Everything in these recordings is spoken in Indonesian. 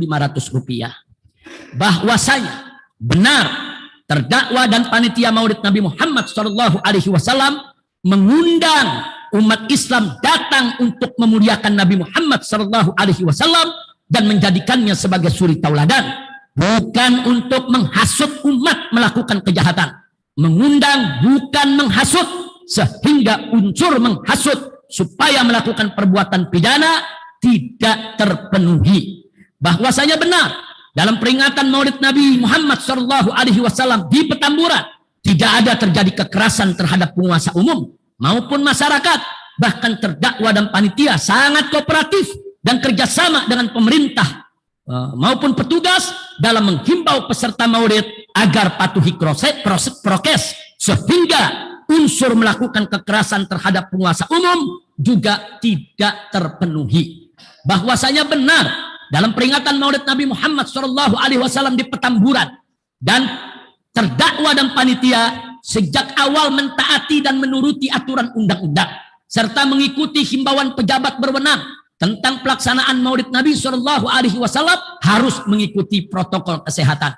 Rp1.500. Bahwasanya benar terdakwa dan panitia Maulid Nabi Muhammad SAW mengundang umat Islam datang untuk memuliakan Nabi Muhammad SAW dan menjadikannya sebagai suri tauladan, bukan untuk menghasut umat melakukan kejahatan. Mengundang bukan menghasut, sehingga unsur menghasut supaya melakukan perbuatan pidana tidak terpenuhi. Bahwasanya benar dalam peringatan Maulid Nabi Muhammad SAW di Petamburan tidak ada terjadi kekerasan terhadap penguasa umum maupun masyarakat. Bahkan terdakwa dan panitia sangat kooperatif dan kerjasama dengan pemerintah maupun petugas dalam menghimbau peserta maulid agar patuhi prokes, sehingga unsur melakukan kekerasan terhadap penguasa umum juga tidak terpenuhi. Bahwasanya benar dalam peringatan Maulid Nabi Muhammad SAW di Petamburan, dan terdakwa dan panitia sejak awal mentaati dan menuruti aturan undang-undang serta mengikuti himbauan pejabat berwenang tentang pelaksanaan Maulid Nabi SAW harus mengikuti protokol kesehatan.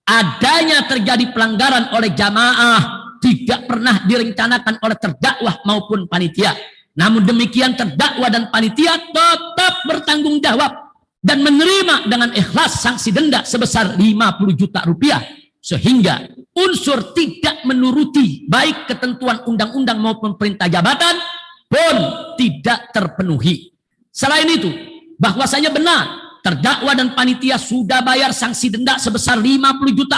Adanya terjadi pelanggaran oleh jamaah tidak pernah direncanakan oleh terdakwa maupun panitia. Namun demikian terdakwa dan panitia tetap bertanggung jawab dan menerima dengan ikhlas sanksi denda sebesar Rp50 juta, sehingga unsur tidak menuruti baik ketentuan undang-undang maupun perintah jabatan pun tidak terpenuhi. Selain itu, bahwasanya benar terdakwa dan panitia sudah bayar sanksi denda sebesar Rp50 juta,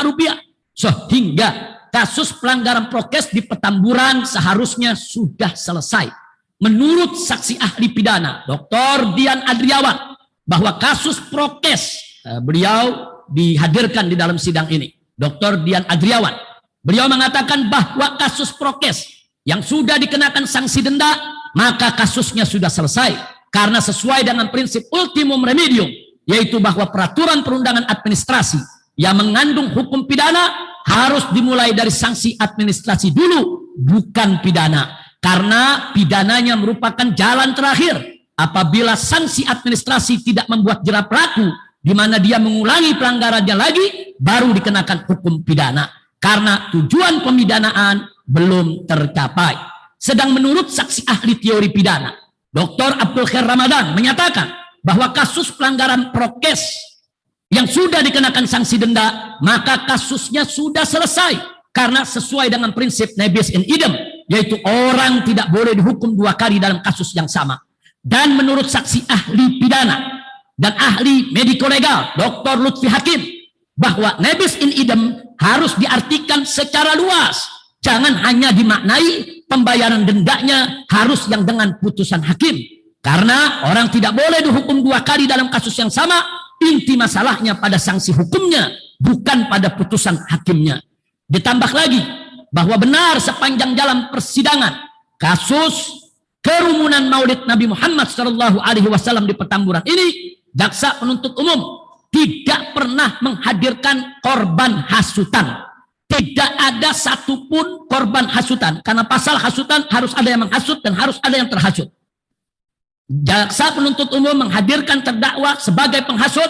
sehingga kasus pelanggaran prokes di Petamburan seharusnya sudah selesai. Menurut saksi ahli pidana Dr. Dian Adriawan, bahwa kasus prokes, beliau dihadirkan di dalam sidang ini, Dr. Dian Adriawan, beliau mengatakan bahwa kasus prokes yang sudah dikenakan sanksi denda, maka kasusnya sudah selesai karena sesuai dengan prinsip ultimum remedium, yaitu bahwa peraturan perundangan administrasi yang mengandung hukum pidana harus dimulai dari sanksi administrasi dulu, bukan pidana, karena pidananya merupakan jalan terakhir. Apabila sanksi administrasi tidak membuat jera pelaku, di mana dia mengulangi pelanggarannya lagi, baru dikenakan hukum pidana, karena tujuan pemidanaan belum tercapai. Sedang menurut saksi ahli teori pidana Dr. Abdul Khair Ramadan menyatakan bahwa kasus pelanggaran prokes yang sudah dikenakan sanksi denda, maka kasusnya sudah selesai karena sesuai dengan prinsip nebis in idem, yaitu orang tidak boleh dihukum 2 kali dalam kasus yang sama. Dan menurut saksi ahli pidana dan ahli mediko-legal Dr. Lutfi Hakim, bahwa nebis in idem harus diartikan secara luas. Jangan hanya dimaknai pembayaran dendanya harus yang dengan putusan hakim. Karena orang tidak boleh dihukum 2 kali dalam kasus yang sama. Inti masalahnya pada sanksi hukumnya, bukan pada putusan hakimnya. Ditambah lagi bahwa benar sepanjang jalan persidangan kasus kerumunan Maulid Nabi Muhammad SAW di Petamburan ini, jaksa penuntut umum tidak pernah menghadirkan korban hasutan. Tidak ada satupun korban hasutan, karena pasal hasutan harus ada yang menghasut dan harus ada yang terhasut. Jaksa penuntut umum menghadirkan terdakwa sebagai penghasut,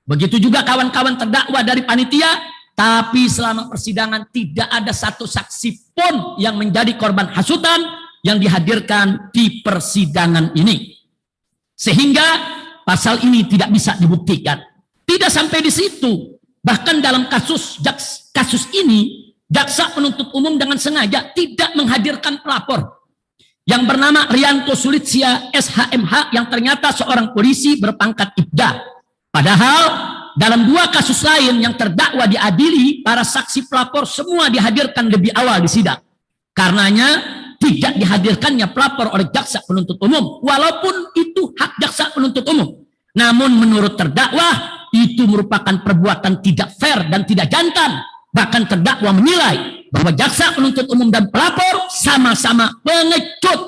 begitu juga kawan-kawan terdakwa dari panitia, tapi selama persidangan tidak ada satu saksi pun yang menjadi korban hasutan yang dihadirkan di persidangan ini. Sehingga pasal ini tidak bisa dibuktikan. Tidak sampai di situ. Bahkan dalam kasus ini, jaksa penuntut umum dengan sengaja tidak menghadirkan pelapor yang bernama Rianto Sulitsia SHMH, yang ternyata seorang polisi berpangkat Ibda. Padahal dalam 2 kasus lain yang terdakwa diadili, para saksi pelapor semua dihadirkan lebih awal di sidang. Karenanya tidak dihadirkannya pelapor oleh jaksa penuntut umum, walaupun itu hak jaksa penuntut umum. Namun menurut terdakwa itu merupakan perbuatan tidak fair dan tidak jantan. Bahkan terdakwa menilai bahwa jaksa penuntut umum dan pelapor sama-sama pengecut.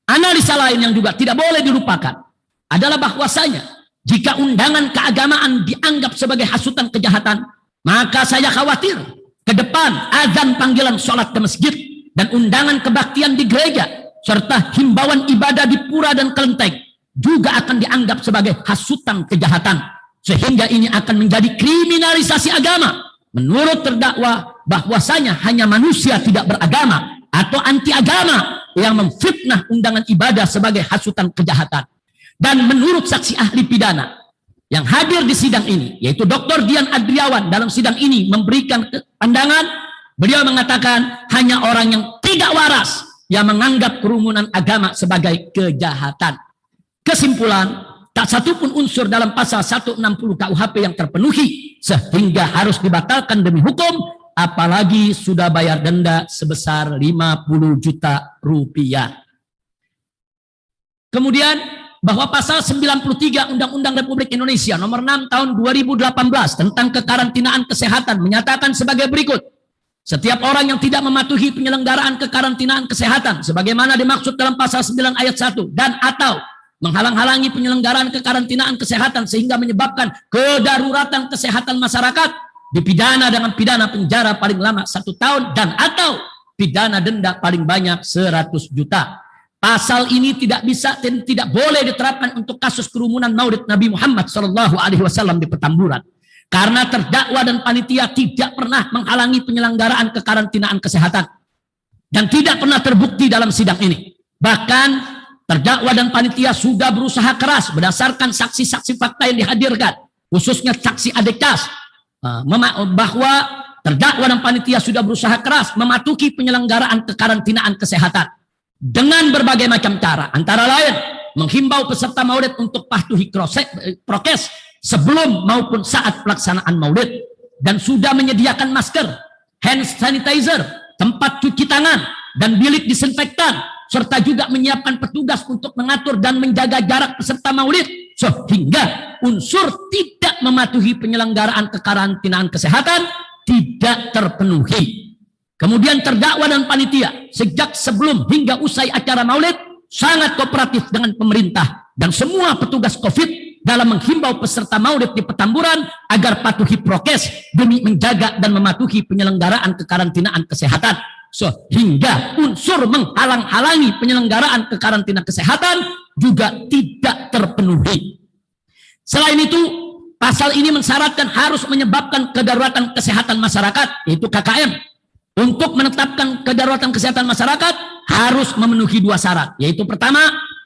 Analisa lain yang juga tidak boleh dilupakan adalah bahwasanya jika undangan keagamaan dianggap sebagai hasutan kejahatan, maka saya khawatir ke depan azan panggilan sholat ke masjid dan undangan kebaktian di gereja serta himbauan ibadah di pura dan kelenteng juga akan dianggap sebagai hasutan kejahatan. sehingga ini akan menjadi kriminalisasi agama. Menurut terdakwa bahwasanya hanya manusia tidak beragama atau anti agama yang memfitnah undangan ibadah sebagai hasutan kejahatan. Dan menurut saksi ahli pidana yang hadir di sidang ini, yaitu Dr. Dian Adriawan, dalam sidang ini memberikan pandangan, beliau mengatakan hanya orang yang tidak waras yang menganggap kerumunan agama sebagai kejahatan. Kesimpulan, tak satupun unsur dalam pasal 160 KUHP yang terpenuhi sehingga harus dibatalkan demi hukum, apalagi sudah bayar denda sebesar 50 juta rupiah. Kemudian bahwa pasal 93 Undang-Undang Republik Indonesia nomor 6 tahun 2018 tentang kekarantinaan kesehatan menyatakan sebagai berikut. Setiap orang yang tidak mematuhi penyelenggaraan kekarantinaan kesehatan sebagaimana dimaksud dalam pasal 9 ayat 1 dan atau menghalang-halangi penyelenggaraan kekarantinaan kesehatan sehingga menyebabkan kedaruratan kesehatan masyarakat dipidana dengan pidana penjara paling lama 1 tahun dan atau pidana denda paling banyak 100 juta. Pasal ini tidak bisa dan tidak boleh diterapkan untuk kasus kerumunan Maulid Nabi Muhammad SAW di Petamburan. Karena terdakwa dan panitia tidak pernah menghalangi penyelenggaraan kekarantinaan kesehatan. Dan tidak pernah terbukti dalam sidang ini. Bahkan terdakwa dan panitia sudah berusaha keras berdasarkan saksi-saksi fakta yang dihadirkan. Khususnya saksi Adekas. Bahwa terdakwa dan panitia sudah berusaha keras mematuhi penyelenggaraan kekarantinaan kesehatan. Dengan berbagai macam cara, antara lain menghimbau peserta maulid untuk patuhi prokes sebelum maupun saat pelaksanaan maulid, dan sudah menyediakan masker, hand sanitizer, tempat cuci tangan, dan bilik disinfektan, serta juga menyiapkan petugas untuk mengatur dan menjaga jarak peserta maulid, sehingga unsur tidak mematuhi penyelenggaraan kekarantinaan kesehatan tidak terpenuhi. Kemudian terdakwa dan panitia sejak sebelum hingga usai acara maulid sangat kooperatif dengan pemerintah dan semua petugas COVID dalam menghimbau peserta maulid di Petamburan agar patuhi prokes demi menjaga dan mematuhi penyelenggaraan kekarantinaan kesehatan, sehingga unsur menghalang-halangi penyelenggaraan kekarantinaan kesehatan juga tidak terpenuhi. Selain itu, pasal ini mensyaratkan harus menyebabkan kedaruratan kesehatan masyarakat, yaitu KKM. Untuk menetapkan kedaruratan kesehatan masyarakat harus memenuhi 2 syarat, yaitu pertama,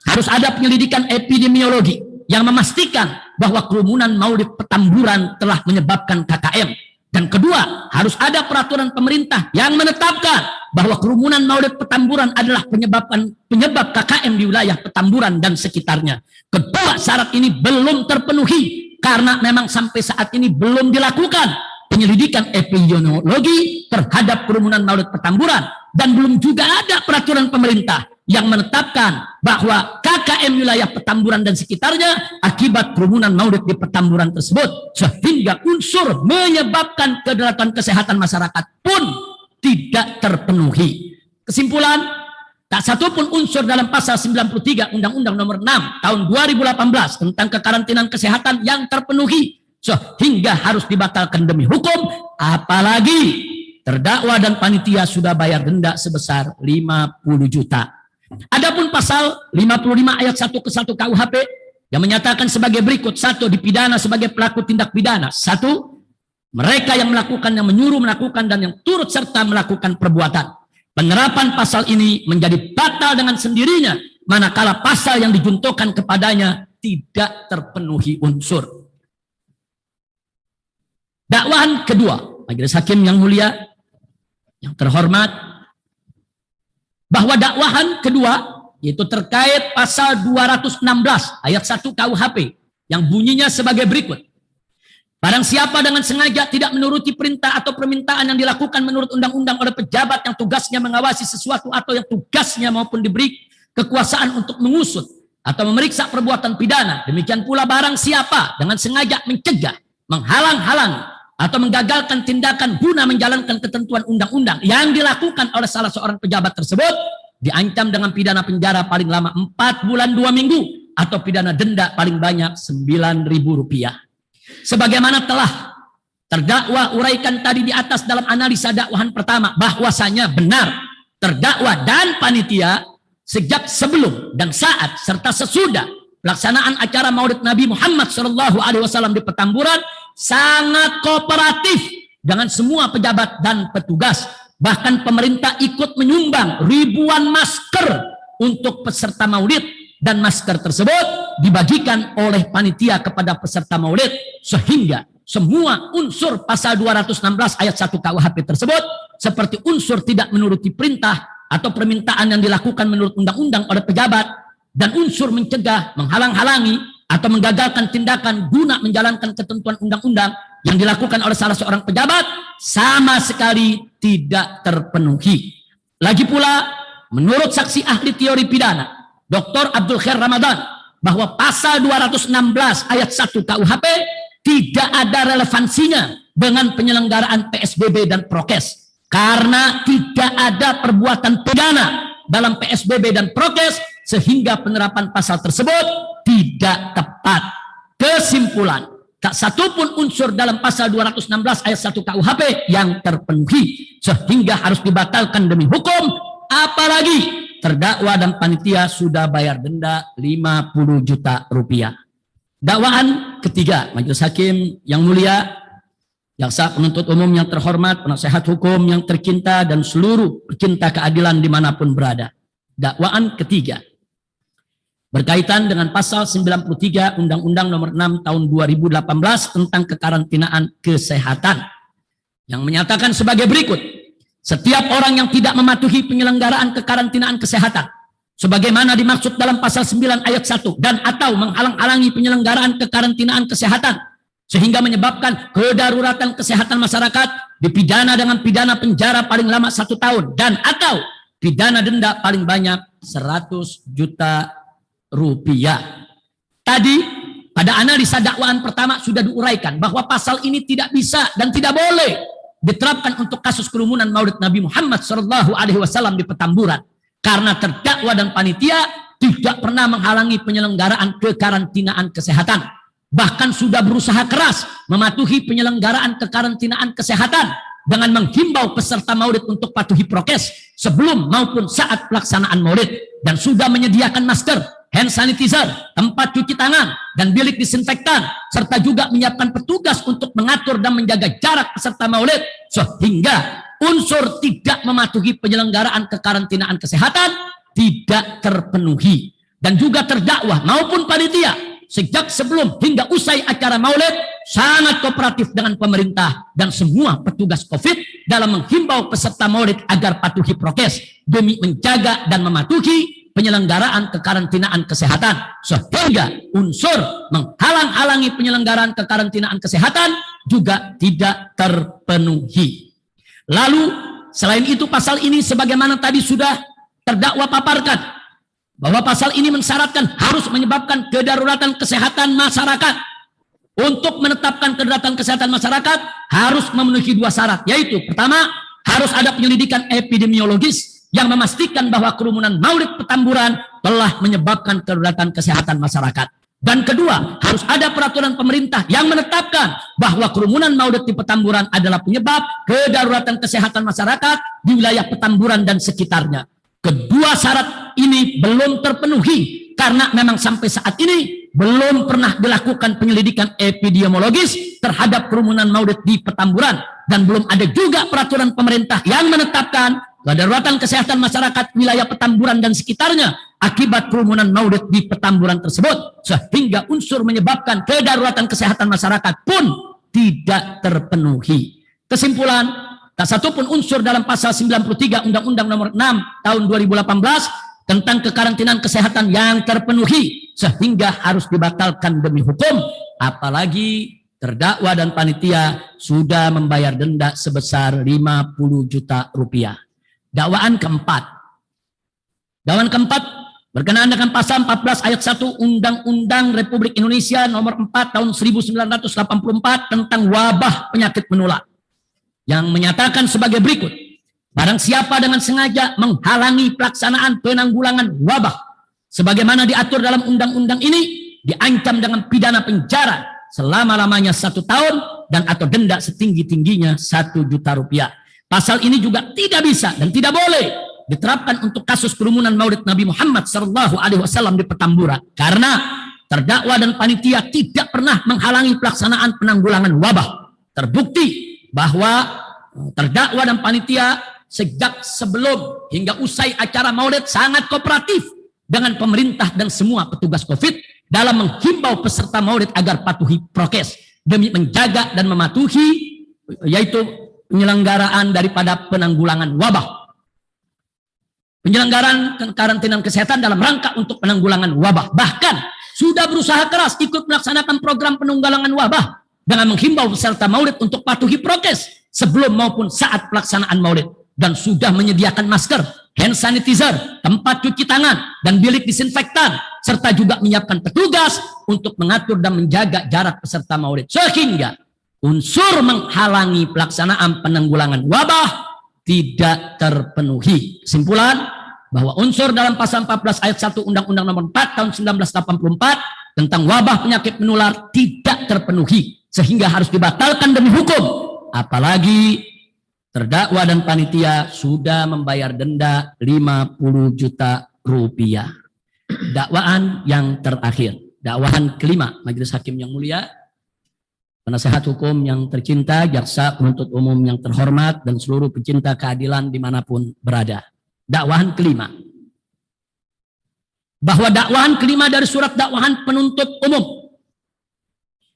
harus ada penyelidikan epidemiologi yang memastikan bahwa kerumunan maulid Petamburan telah menyebabkan KKM. Dan kedua, harus ada peraturan pemerintah yang menetapkan bahwa kerumunan maulid Petamburan adalah penyebab KKM di wilayah Petamburan dan sekitarnya. Kedua syarat ini belum terpenuhi karena memang sampai saat ini belum dilakukan penyelidikan epidemiologi terhadap kerumunan maulid Petamburan, dan belum juga ada peraturan pemerintah yang menetapkan bahwa KKM wilayah Petamburan dan sekitarnya akibat kerumunan maulid di Petamburan tersebut, sehingga unsur menyebabkan kedaruratan kesehatan masyarakat pun tidak terpenuhi. Kesimpulan, tak satupun unsur dalam pasal 93 Undang-Undang nomor 6 tahun 2018 tentang kekarantinaan kesehatan yang terpenuhi sehingga harus dibatalkan demi hukum, apalagi terdakwa dan panitia sudah bayar denda sebesar 50 juta. Adapun pasal 55 ayat 1 ke 1 KUHP yang menyatakan sebagai berikut: 1. Dipidana sebagai pelaku tindak pidana. 1. Mereka yang melakukan, yang menyuruh melakukan, dan yang turut serta melakukan perbuatan. Penerapan pasal ini menjadi batal dengan sendirinya manakala pasal yang dijuntukan kepadanya tidak terpenuhi unsur. Dakwahan kedua, majelis hakim yang mulia, yang terhormat, bahwa dakwahan kedua yaitu terkait pasal 216 ayat 1 KUHP yang bunyinya sebagai berikut: barang siapa dengan sengaja tidak menuruti perintah atau permintaan yang dilakukan menurut undang-undang oleh pejabat yang tugasnya mengawasi sesuatu atau yang tugasnya maupun diberi kekuasaan untuk mengusut atau memeriksa perbuatan pidana, demikian pula barang siapa dengan sengaja mencegah, menghalang-halangi atau menggagalkan tindakan guna menjalankan ketentuan undang-undang yang dilakukan oleh salah seorang pejabat tersebut, diancam dengan pidana penjara paling lama 4 bulan 2 minggu atau pidana denda paling banyak Rp9.000. Sebagaimana telah terdakwa uraikan tadi di atas dalam analisa dakwahan pertama, bahwasanya benar terdakwa dan panitia sejak sebelum dan saat serta sesudah pelaksanaan acara Maulid Nabi Muhammad SAW di Petamburan sangat kooperatif dengan semua pejabat dan petugas. Bahkan pemerintah ikut menyumbang ribuan masker untuk peserta Maulid, dan masker tersebut dibagikan oleh panitia kepada peserta Maulid, sehingga semua unsur pasal 216 ayat 1 KUHP tersebut seperti unsur tidak menuruti perintah atau permintaan yang dilakukan menurut undang-undang oleh pejabat, dan unsur mencegah, menghalang-halangi atau menggagalkan tindakan guna menjalankan ketentuan undang-undang yang dilakukan oleh salah seorang pejabat sama sekali tidak terpenuhi. Lagi pula, menurut saksi ahli teori pidana Dr. Abdul Khair Ramadan, bahwa pasal 216 ayat 1 KUHP tidak ada relevansinya dengan penyelenggaraan PSBB dan prokes, karena tidak ada perbuatan pidana dalam PSBB dan prokes, sehingga penerapan pasal tersebut tidak tepat. Kesimpulan, tak satupun unsur dalam pasal 216 ayat 1 KUHP yang terpenuhi, sehingga harus dibatalkan demi hukum, apalagi terdakwa dan panitia sudah bayar denda 50 juta rupiah. Dakwaan ketiga, Majelis Hakim yang mulia, jaksa penuntut umum yang terhormat, penasehat hukum yang tercinta, dan seluruh pecinta keadilan dimanapun berada. Dakwaan ketiga berkaitan dengan pasal 93 Undang-Undang Nomor 6 Tahun 2018 tentang kekarantinaan kesehatan, yang menyatakan sebagai berikut: setiap orang yang tidak mematuhi penyelenggaraan kekarantinaan kesehatan sebagaimana dimaksud dalam pasal 9 ayat 1 dan atau menghalang-halangi penyelenggaraan kekarantinaan kesehatan sehingga menyebabkan kedaruratan kesehatan masyarakat, dipidana dengan pidana penjara paling lama 1 tahun dan atau pidana denda paling banyak 100 juta rupiah. Tadi pada analisa dakwaan pertama sudah diuraikan bahwa pasal ini tidak bisa dan tidak boleh diterapkan untuk kasus kerumunan Maulid Nabi Muhammad SAW di Petamburan, karena terdakwa dan panitia tidak pernah menghalangi penyelenggaraan kekarantinaan kesehatan, bahkan sudah berusaha keras mematuhi penyelenggaraan kekarantinaan kesehatan dengan menghimbau peserta Maulid untuk patuhi prokes sebelum maupun saat pelaksanaan Maulid, dan sudah menyediakan masker, hand sanitizer, tempat cuci tangan, dan bilik disinfektan, serta juga menyiapkan petugas untuk mengatur dan menjaga jarak peserta Maulid, sehingga unsur tidak mematuhi penyelenggaraan kekarantinaan kesehatan tidak terpenuhi. Dan juga terdakwa maupun panitia sejak sebelum hingga usai acara Maulid sangat kooperatif dengan pemerintah dan semua petugas COVID dalam menghimbau peserta Maulid agar patuhi prokes demi menjaga dan mematuhi penyelenggaraan kekarantinaan kesehatan, sehingga unsur menghalang-halangi penyelenggaraan kekarantinaan kesehatan juga tidak terpenuhi. Lalu selain itu, pasal ini sebagaimana tadi sudah terdakwa paparkan, bahwa pasal ini mensyaratkan harus menyebabkan kedaruratan kesehatan masyarakat. Untuk menetapkan kedaruratan kesehatan masyarakat harus memenuhi 2 syarat, yaitu pertama, harus ada penyelidikan epidemiologis yang memastikan bahwa kerumunan Maulid Petamburan telah menyebabkan kedaruratan kesehatan masyarakat. Dan kedua, harus ada peraturan pemerintah yang menetapkan bahwa kerumunan Maulid di Petamburan adalah penyebab kedaruratan kesehatan masyarakat di wilayah Petamburan dan sekitarnya. Kedua syarat ini belum terpenuhi karena memang sampai saat ini belum pernah dilakukan penyelidikan epidemiologis terhadap kerumunan Maulid di Petamburan, dan belum ada juga peraturan pemerintah yang menetapkan kedaruratan kesehatan masyarakat wilayah Petamburan dan sekitarnya akibat kerumunan Maulid di Petamburan tersebut, sehingga unsur menyebabkan kedaruratan kesehatan masyarakat pun tidak terpenuhi. Kesimpulan, tak satupun unsur dalam pasal 93 Undang-Undang Nomor 6 Tahun 2018 tentang kekarantinaan kesehatan yang terpenuhi sehingga harus dibatalkan demi hukum, apalagi terdakwa dan panitia sudah membayar denda sebesar 50 juta rupiah. Dakwaan keempat. Dakwaan keempat berkenaan dengan pasal 14 ayat 1 Undang-Undang Republik Indonesia Nomor 4 Tahun 1984 tentang wabah penyakit menular, yang menyatakan sebagai berikut: barang siapa dengan sengaja menghalangi pelaksanaan penanggulangan wabah sebagaimana diatur dalam undang-undang ini, diancam dengan pidana penjara selama-lamanya 1 tahun dan atau denda setinggi-tingginya 1 juta rupiah. Pasal ini juga tidak bisa dan tidak boleh diterapkan untuk kasus kerumunan Maulid Nabi Muhammad SAW di Petamburan, karena terdakwa dan panitia tidak pernah menghalangi pelaksanaan penanggulangan wabah. Terbukti bahwa terdakwa dan panitia sejak sebelum hingga usai acara Maulid sangat kooperatif dengan pemerintah dan semua petugas COVID dalam menghimbau peserta Maulid agar patuhi prokes demi menjaga dan mematuhi yaitu penyelenggaraan daripada penanggulangan wabah. Penyelenggaraan karantina kesehatan dalam rangka untuk penanggulangan wabah. Bahkan sudah berusaha keras ikut melaksanakan program penanggulangan wabah dengan menghimbau peserta Maulid untuk patuhi prokes sebelum maupun saat pelaksanaan Maulid, dan sudah menyediakan masker, hand sanitizer, tempat cuci tangan, dan bilik disinfektan, serta juga menyiapkan petugas untuk mengatur dan menjaga jarak peserta Maulid, sehingga unsur menghalangi pelaksanaan penanggulangan wabah tidak terpenuhi. Kesimpulan bahwa unsur dalam pasal 14 ayat 1 Undang-Undang Nomor 4 tahun 1984 tentang wabah penyakit menular tidak terpenuhi, sehingga harus dibatalkan demi hukum. Apalagi terdakwa dan panitia sudah membayar denda 50 juta rupiah. Dakwaan yang terakhir, dakwaan kelima, Majelis Hakim yang mulia, penasehat hukum yang tercinta, jaksa penuntut umum yang terhormat, dan seluruh pecinta keadilan dimanapun berada. Dakwaan kelima, bahwa dakwaan kelima dari surat dakwaan penuntut umum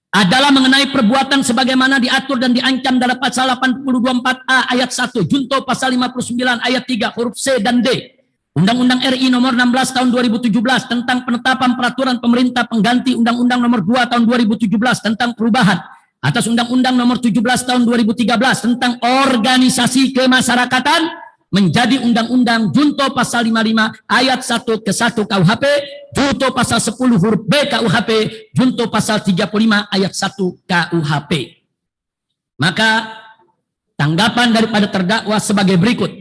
adalah mengenai perbuatan sebagaimana diatur dan diancam dalam pasal 82.4a ayat 1, junto pasal 59 ayat 3 huruf C dan D Undang-Undang RI nomor 16 tahun 2017 tentang penetapan peraturan pemerintah pengganti Undang-Undang nomor 2 tahun 2017 tentang perubahan atas Undang-Undang nomor 17 tahun 2013 tentang organisasi kemasyarakatan menjadi Undang-Undang junto pasal 55 ayat 1 ke 1 KUHP, junto pasal 10 huruf B KUHP, junto pasal 35 ayat 1 KUHP. Maka tanggapan daripada terdakwa sebagai berikut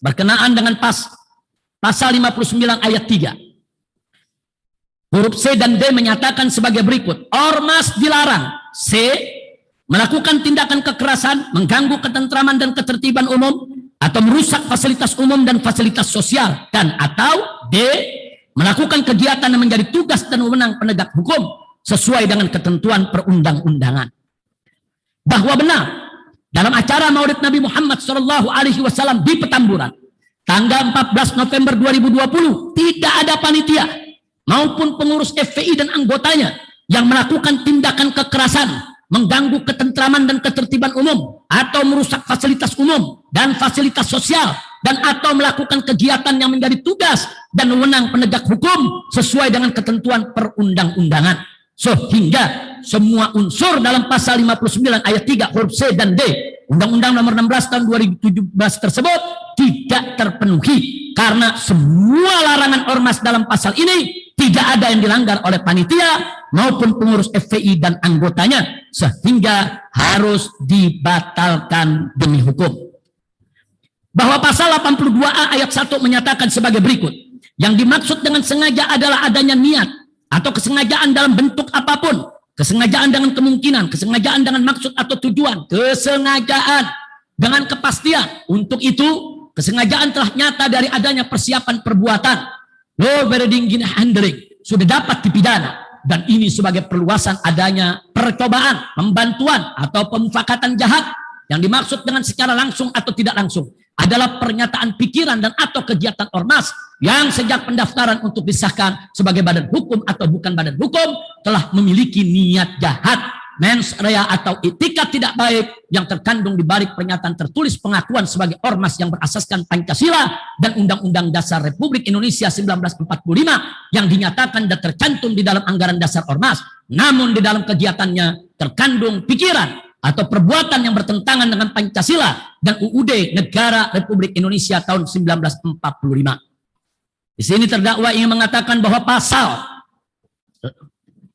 berkenaan dengan pasal 59 ayat 3 huruf C dan D menyatakan sebagai berikut: ormas dilarang C melakukan tindakan kekerasan, mengganggu ketentraman dan ketertiban umum, atau merusak fasilitas umum dan fasilitas sosial, dan atau D melakukan kegiatan yang menjadi tugas dan wewenang penegak hukum sesuai dengan ketentuan perundang-undangan. Bahwa benar dalam acara Maulid Nabi Muhammad SAW di Petamburan tanggal 14 November 2020 tidak ada panitia maupun pengurus FPI dan anggotanya yang melakukan tindakan kekerasan, mengganggu ketentraman dan ketertiban umum, atau merusak fasilitas umum dan fasilitas sosial, dan atau melakukan kegiatan yang menjadi tugas dan wewenang penegak hukum sesuai dengan ketentuan perundang-undangan. Sehingga semua unsur dalam pasal 59 ayat 3 huruf C dan D Undang-Undang nomor 16 tahun 2017 tersebut tidak terpenuhi, karena semua larangan ormas dalam pasal ini tidak ada yang dilanggar oleh panitia maupun pengurus FPI dan anggotanya, sehingga harus dibatalkan demi hukum. Bahwa pasal 82A ayat 1 menyatakan sebagai berikut: yang dimaksud dengan sengaja adalah adanya niat atau kesengajaan dalam bentuk apapun, kesengajaan dengan kemungkinan, kesengajaan dengan maksud atau tujuan, kesengajaan dengan kepastian. Untuk itu kesengajaan telah nyata dari adanya persiapan perbuatan, law bereding handling, sudah dapat dipidana, dan ini sebagai perluasan adanya percobaan, pembantuan atau pemufakatan jahat. Yang dimaksud dengan secara langsung atau tidak langsung adalah pernyataan pikiran dan atau kegiatan ormas yang sejak pendaftaran untuk disahkan sebagai badan hukum atau bukan badan hukum telah memiliki niat jahat, mens rea atau etikat tidak baik yang terkandung di balik pernyataan tertulis pengakuan sebagai ormas yang berasaskan Pancasila dan Undang-Undang Dasar Republik Indonesia 1945 yang dinyatakan dan tercantum di dalam anggaran dasar ormas, namun di dalam kegiatannya terkandung pikiran atau perbuatan yang bertentangan dengan Pancasila dan UUD Negara Republik Indonesia tahun 1945. Di sini terdakwa ingin mengatakan bahwa pasal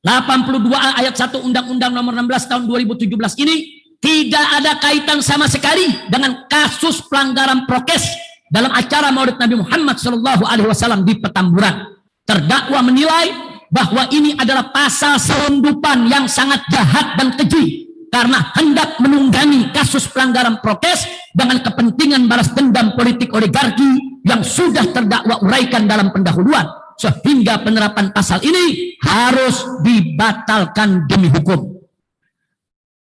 82A ayat 1 Undang-Undang nomor 16 tahun 2017 ini tidak ada kaitan sama sekali dengan kasus pelanggaran prokes dalam acara Maulid Nabi Muhammad SAW di Petamburan. Terdakwa menilai bahwa ini adalah pasal selundupan yang sangat jahat dan keji, karena hendak menunggangi kasus pelanggaran prokes dengan kepentingan balas dendam politik oligarki yang sudah terdakwa uraikan dalam pendahuluan, sehingga penerapan pasal ini harus dibatalkan demi hukum.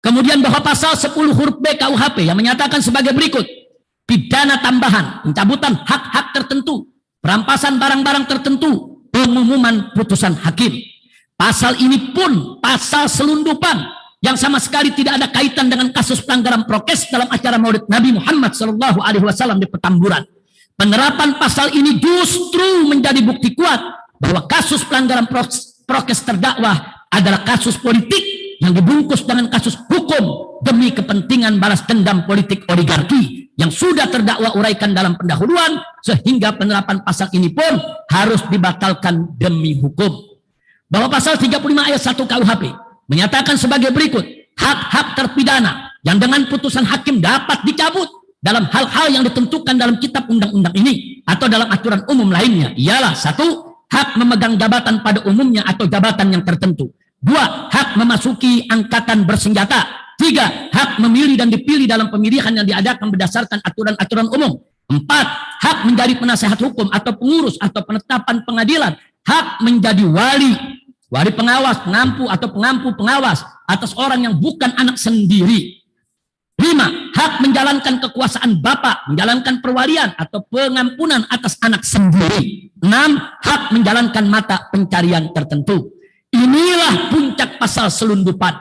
Kemudian bahwa pasal 10 huruf B KUHP yang menyatakan sebagai berikut: pidana tambahan, pencabutan hak-hak tertentu, perampasan barang-barang tertentu, pengumuman putusan hakim. Pasal ini pun pasal selundupan yang sama sekali tidak ada kaitan dengan kasus pelanggaran prokes dalam acara Maulid Nabi Muhammad SAW di Petamburan. Penerapan pasal ini justru menjadi bukti kuat bahwa kasus pelanggaran prokes terdakwa adalah kasus politik yang dibungkus dengan kasus hukum demi kepentingan balas dendam politik oligarki yang sudah terdakwa uraikan dalam pendahuluan, sehingga penerapan pasal ini pun harus dibatalkan demi hukum. Bahwa pasal 35 ayat 1 KUHP menyatakan sebagai berikut: hak-hak terpidana yang dengan putusan hakim dapat dicabut dalam hal-hal yang ditentukan dalam kitab undang-undang ini atau dalam aturan umum lainnya ialah: 1. Hak memegang jabatan pada umumnya atau jabatan yang tertentu. 2. Hak memasuki angkatan bersenjata. 3. Hak memilih dan dipilih dalam pemilihan yang diadakan berdasarkan aturan-aturan umum. 4. Hak menjadi penasehat hukum atau pengurus atau penetapan pengadilan. Hak menjadi wali pengawas, pengampu atau pengampu pengawas atas orang yang bukan anak sendiri. 5. Hak menjalankan kekuasaan bapa, menjalankan perwalian atau pengampunan atas anak sendiri. 6. Hak menjalankan mata pencarian tertentu. Inilah puncak pasal selundupan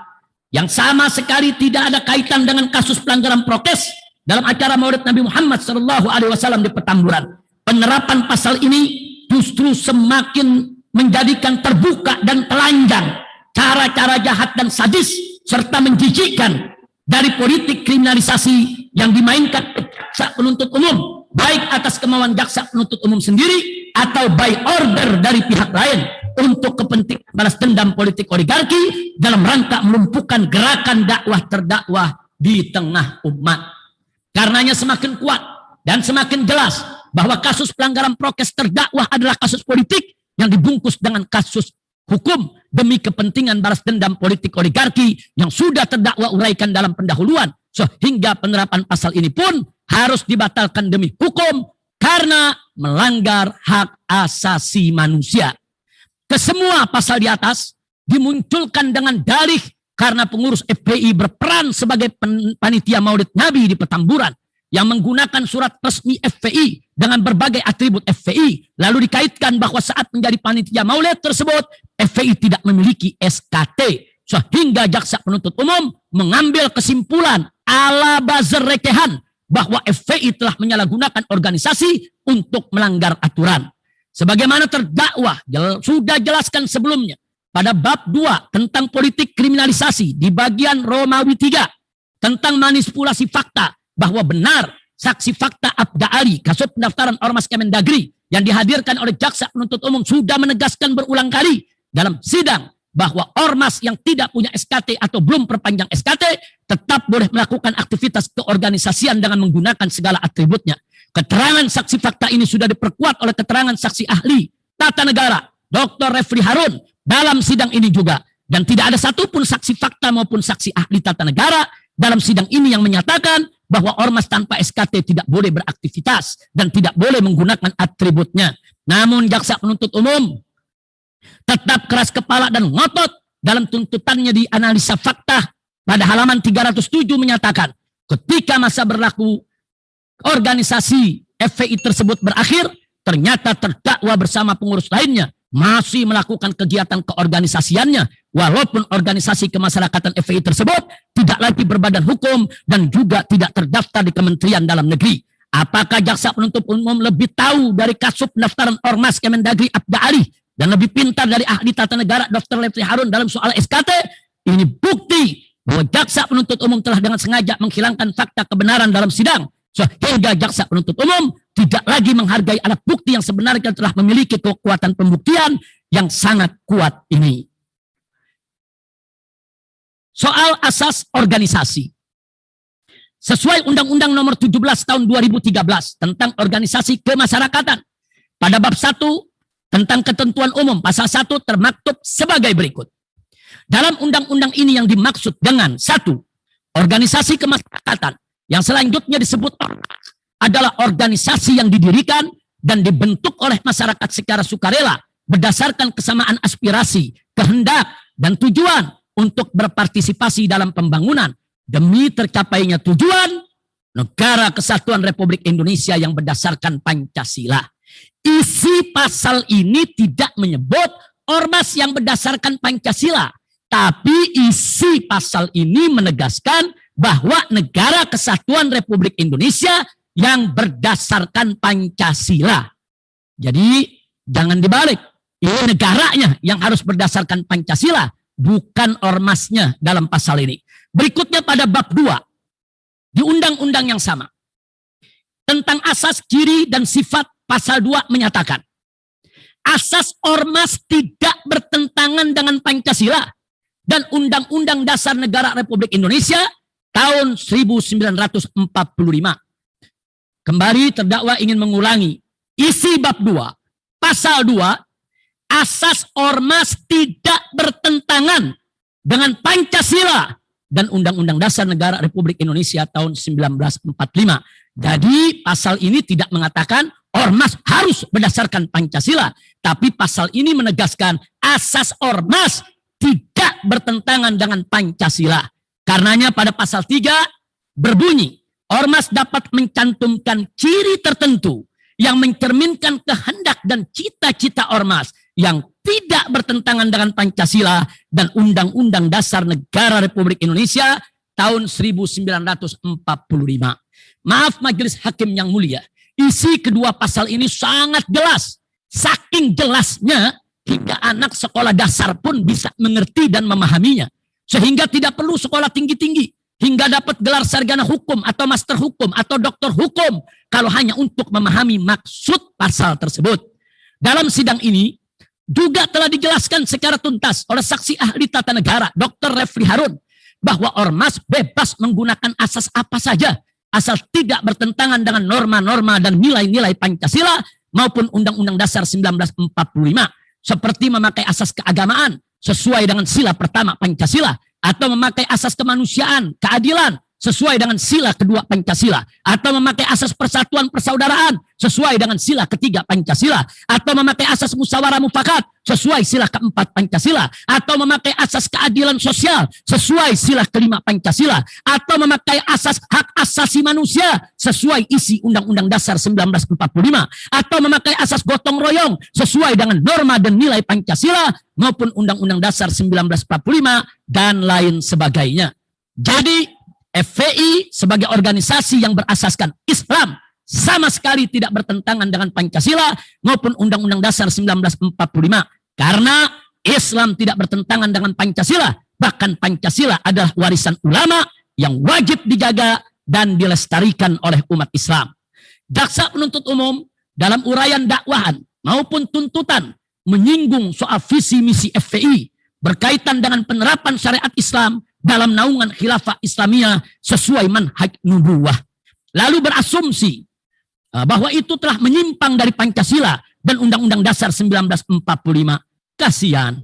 yang sama sekali tidak ada kaitan dengan kasus pelanggaran prokes dalam acara Maulid Nabi Muhammad SAW di Petamburan. Penerapan pasal ini justru semakin menjadikan terbuka dan telanjang cara-cara jahat dan sadis serta menjijikkan dari politik kriminalisasi yang dimainkan jaksa penuntut umum, baik atas kemauan jaksa penuntut umum sendiri atau by order dari pihak lain untuk kepentingan balas dendam politik oligarki dalam rangka melumpuhkan gerakan dakwah terdakwah di tengah umat. Karenanya semakin kuat dan semakin jelas bahwa kasus pelanggaran prokes terdakwa adalah kasus politik yang dibungkus dengan kasus hukum demi kepentingan balas dendam politik oligarki yang sudah terdakwa uraikan dalam pendahuluan, sehingga penerapan pasal ini pun harus dibatalkan demi hukum karena melanggar hak asasi manusia. Kesemua pasal di atas dimunculkan dengan dalih karena pengurus FPI berperan sebagai panitia Maulid Nabi di Petamburan yang menggunakan surat resmi FPI dengan berbagai atribut FPI, lalu dikaitkan bahwa saat menjadi panitia maulid tersebut FPI tidak memiliki SKT, sehingga jaksa penuntut umum mengambil kesimpulan ala buzzer rekehan bahwa FPI telah menyalahgunakan organisasi untuk melanggar aturan. Sebagaimana terdakwa sudah jelaskan sebelumnya pada bab 2 tentang politik kriminalisasi di bagian Romawi 3 tentang manipulasi fakta, bahwa benar saksi fakta Abda Ali, kasus pendaftaran Ormas Kemendagri yang dihadirkan oleh jaksa penuntut umum sudah menegaskan berulang kali dalam sidang bahwa ormas yang tidak punya SKT atau belum perpanjang SKT tetap boleh melakukan aktivitas keorganisasian dengan menggunakan segala atributnya. Keterangan saksi fakta ini sudah diperkuat oleh keterangan saksi ahli tata negara Dr. Refli Harun dalam sidang ini juga, dan tidak ada satupun saksi fakta maupun saksi ahli tata negara dalam sidang ini yang menyatakan bahwa ormas tanpa SKT tidak boleh beraktivitas dan tidak boleh menggunakan atributnya. Namun jaksa penuntut umum tetap keras kepala dan ngotot dalam tuntutannya di analisa fakta pada halaman 307 menyatakan ketika masa berlaku organisasi FPI tersebut berakhir, ternyata terdakwa bersama pengurus lainnya masih melakukan kegiatan keorganisasiannya, walaupun organisasi kemasyarakatan FPI tersebut tidak lagi berbadan hukum dan juga tidak terdaftar di Kementerian Dalam Negeri. Apakah jaksa penuntut umum lebih tahu dari kasus pendaftaran Ormas Kemendagri Abda Ali dan lebih pintar dari ahli tata negara Dr. Refli Harun dalam soal SKT? Ini bukti bahwa jaksa penuntut umum telah dengan sengaja menghilangkan fakta kebenaran dalam sidang, sehingga jaksa penuntut umum tidak lagi menghargai alat bukti yang sebenarnya telah memiliki kekuatan pembuktian yang sangat kuat ini. Soal asas organisasi. Sesuai Undang-Undang Nomor 17 Tahun 2013 tentang organisasi kemasyarakatan, pada bab 1 tentang ketentuan umum pasal 1 termaktub sebagai berikut. Dalam undang-undang ini yang dimaksud dengan 1. Organisasi kemasyarakatan yang selanjutnya disebut adalah organisasi yang didirikan dan dibentuk oleh masyarakat secara sukarela berdasarkan kesamaan aspirasi, kehendak, dan tujuan untuk berpartisipasi dalam pembangunan demi tercapainya tujuan Negara Kesatuan Republik Indonesia yang berdasarkan Pancasila. Isi pasal ini tidak menyebut ormas yang berdasarkan Pancasila, tapi isi pasal ini menegaskan bahwa Negara Kesatuan Republik Indonesia yang berdasarkan Pancasila. Jadi jangan dibalik, ini negaranya yang harus berdasarkan Pancasila, bukan ormasnya dalam pasal ini. Berikutnya pada bab 2. Di undang-undang yang sama. Tentang asas, ciri, dan sifat pasal 2 menyatakan. Asas ormas tidak bertentangan dengan Pancasila dan Undang-Undang Dasar Negara Republik Indonesia tahun 1945. Kembali terdakwa ingin mengulangi. Isi bab 2, pasal 2, asas ormas tidak bertentangan dengan Pancasila dan Undang-Undang Dasar Negara Republik Indonesia tahun 1945. Jadi pasal ini tidak mengatakan ormas harus berdasarkan Pancasila. Tapi pasal ini menegaskan asas ormas tidak bertentangan dengan Pancasila. Karenanya pada pasal 3 berbunyi, ormas dapat mencantumkan ciri tertentu yang mencerminkan kehendak dan cita-cita ormas yang tidak bertentangan dengan Pancasila dan Undang-Undang Dasar Negara Republik Indonesia tahun 1945. Maaf majelis hakim yang mulia, isi kedua pasal ini sangat jelas. Saking jelasnya hingga anak sekolah dasar pun bisa mengerti dan memahaminya. Sehingga tidak perlu sekolah tinggi-tinggi hingga dapat gelar sarjana hukum atau master hukum atau doktor hukum kalau hanya untuk memahami maksud pasal tersebut. Dalam sidang ini juga telah dijelaskan secara tuntas oleh saksi ahli tata negara Dr. Refli Harun bahwa ormas bebas menggunakan asas apa saja asal tidak bertentangan dengan norma-norma dan nilai-nilai Pancasila maupun Undang-Undang Dasar 1945 seperti memakai asas keagamaan sesuai dengan sila pertama Pancasila atau memakai asas kemanusiaan, keadilan sesuai dengan sila kedua Pancasila, atau memakai asas persatuan persaudaraan sesuai dengan sila ketiga Pancasila, atau memakai asas musyawarah mufakat sesuai sila keempat Pancasila, atau memakai asas keadilan sosial sesuai sila kelima Pancasila, atau memakai asas hak asasi manusia sesuai isi Undang-Undang Dasar 1945, atau memakai asas gotong royong sesuai dengan norma dan nilai Pancasila maupun Undang-Undang Dasar 1945 dan lain sebagainya. Jadi FPI sebagai organisasi yang berasaskan Islam sama sekali tidak bertentangan dengan Pancasila maupun Undang-Undang Dasar 1945. Karena Islam tidak bertentangan dengan Pancasila. Bahkan Pancasila adalah warisan ulama yang wajib dijaga dan dilestarikan oleh umat Islam. Jaksa penuntut umum dalam uraian dakwahan maupun tuntutan menyinggung soal visi misi FPI berkaitan dengan penerapan syariat Islam dalam naungan khilafah Islamiyah sesuai manhaj nubuwah. Lalu berasumsi bahwa itu telah menyimpang dari Pancasila dan Undang-Undang Dasar 1945. Kasihan.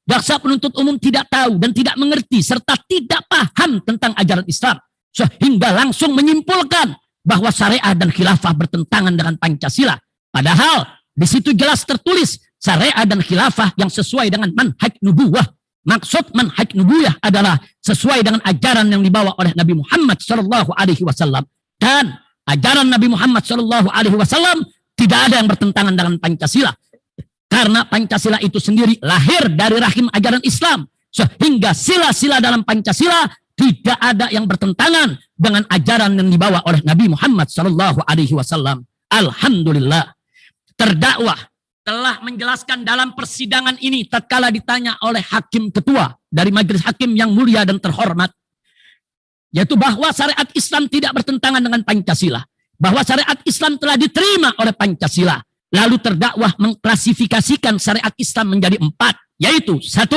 Jaksa penuntut umum tidak tahu dan tidak mengerti serta tidak paham tentang ajaran Islam sehingga langsung menyimpulkan bahwa syariat dan khilafah bertentangan dengan Pancasila. Padahal di situ jelas tertulis syariat dan khilafah yang sesuai dengan manhaj nubuwah. Maksud manhaj nubuwah adalah sesuai dengan ajaran yang dibawa oleh Nabi Muhammad SAW. Dan ajaran Nabi Muhammad SAW tidak ada yang bertentangan dengan Pancasila. Karena Pancasila itu sendiri lahir dari rahim ajaran Islam. Sehingga sila-sila dalam Pancasila tidak ada yang bertentangan dengan ajaran yang dibawa oleh Nabi Muhammad SAW. Alhamdulillah. Terdakwa telah menjelaskan dalam persidangan ini tatkala ditanya oleh hakim ketua dari majelis hakim yang mulia dan terhormat, yaitu bahwa syariat Islam tidak bertentangan dengan Pancasila, bahwa syariat Islam telah diterima oleh Pancasila. Lalu terdakwa mengklasifikasikan syariat Islam menjadi 4, yaitu 1,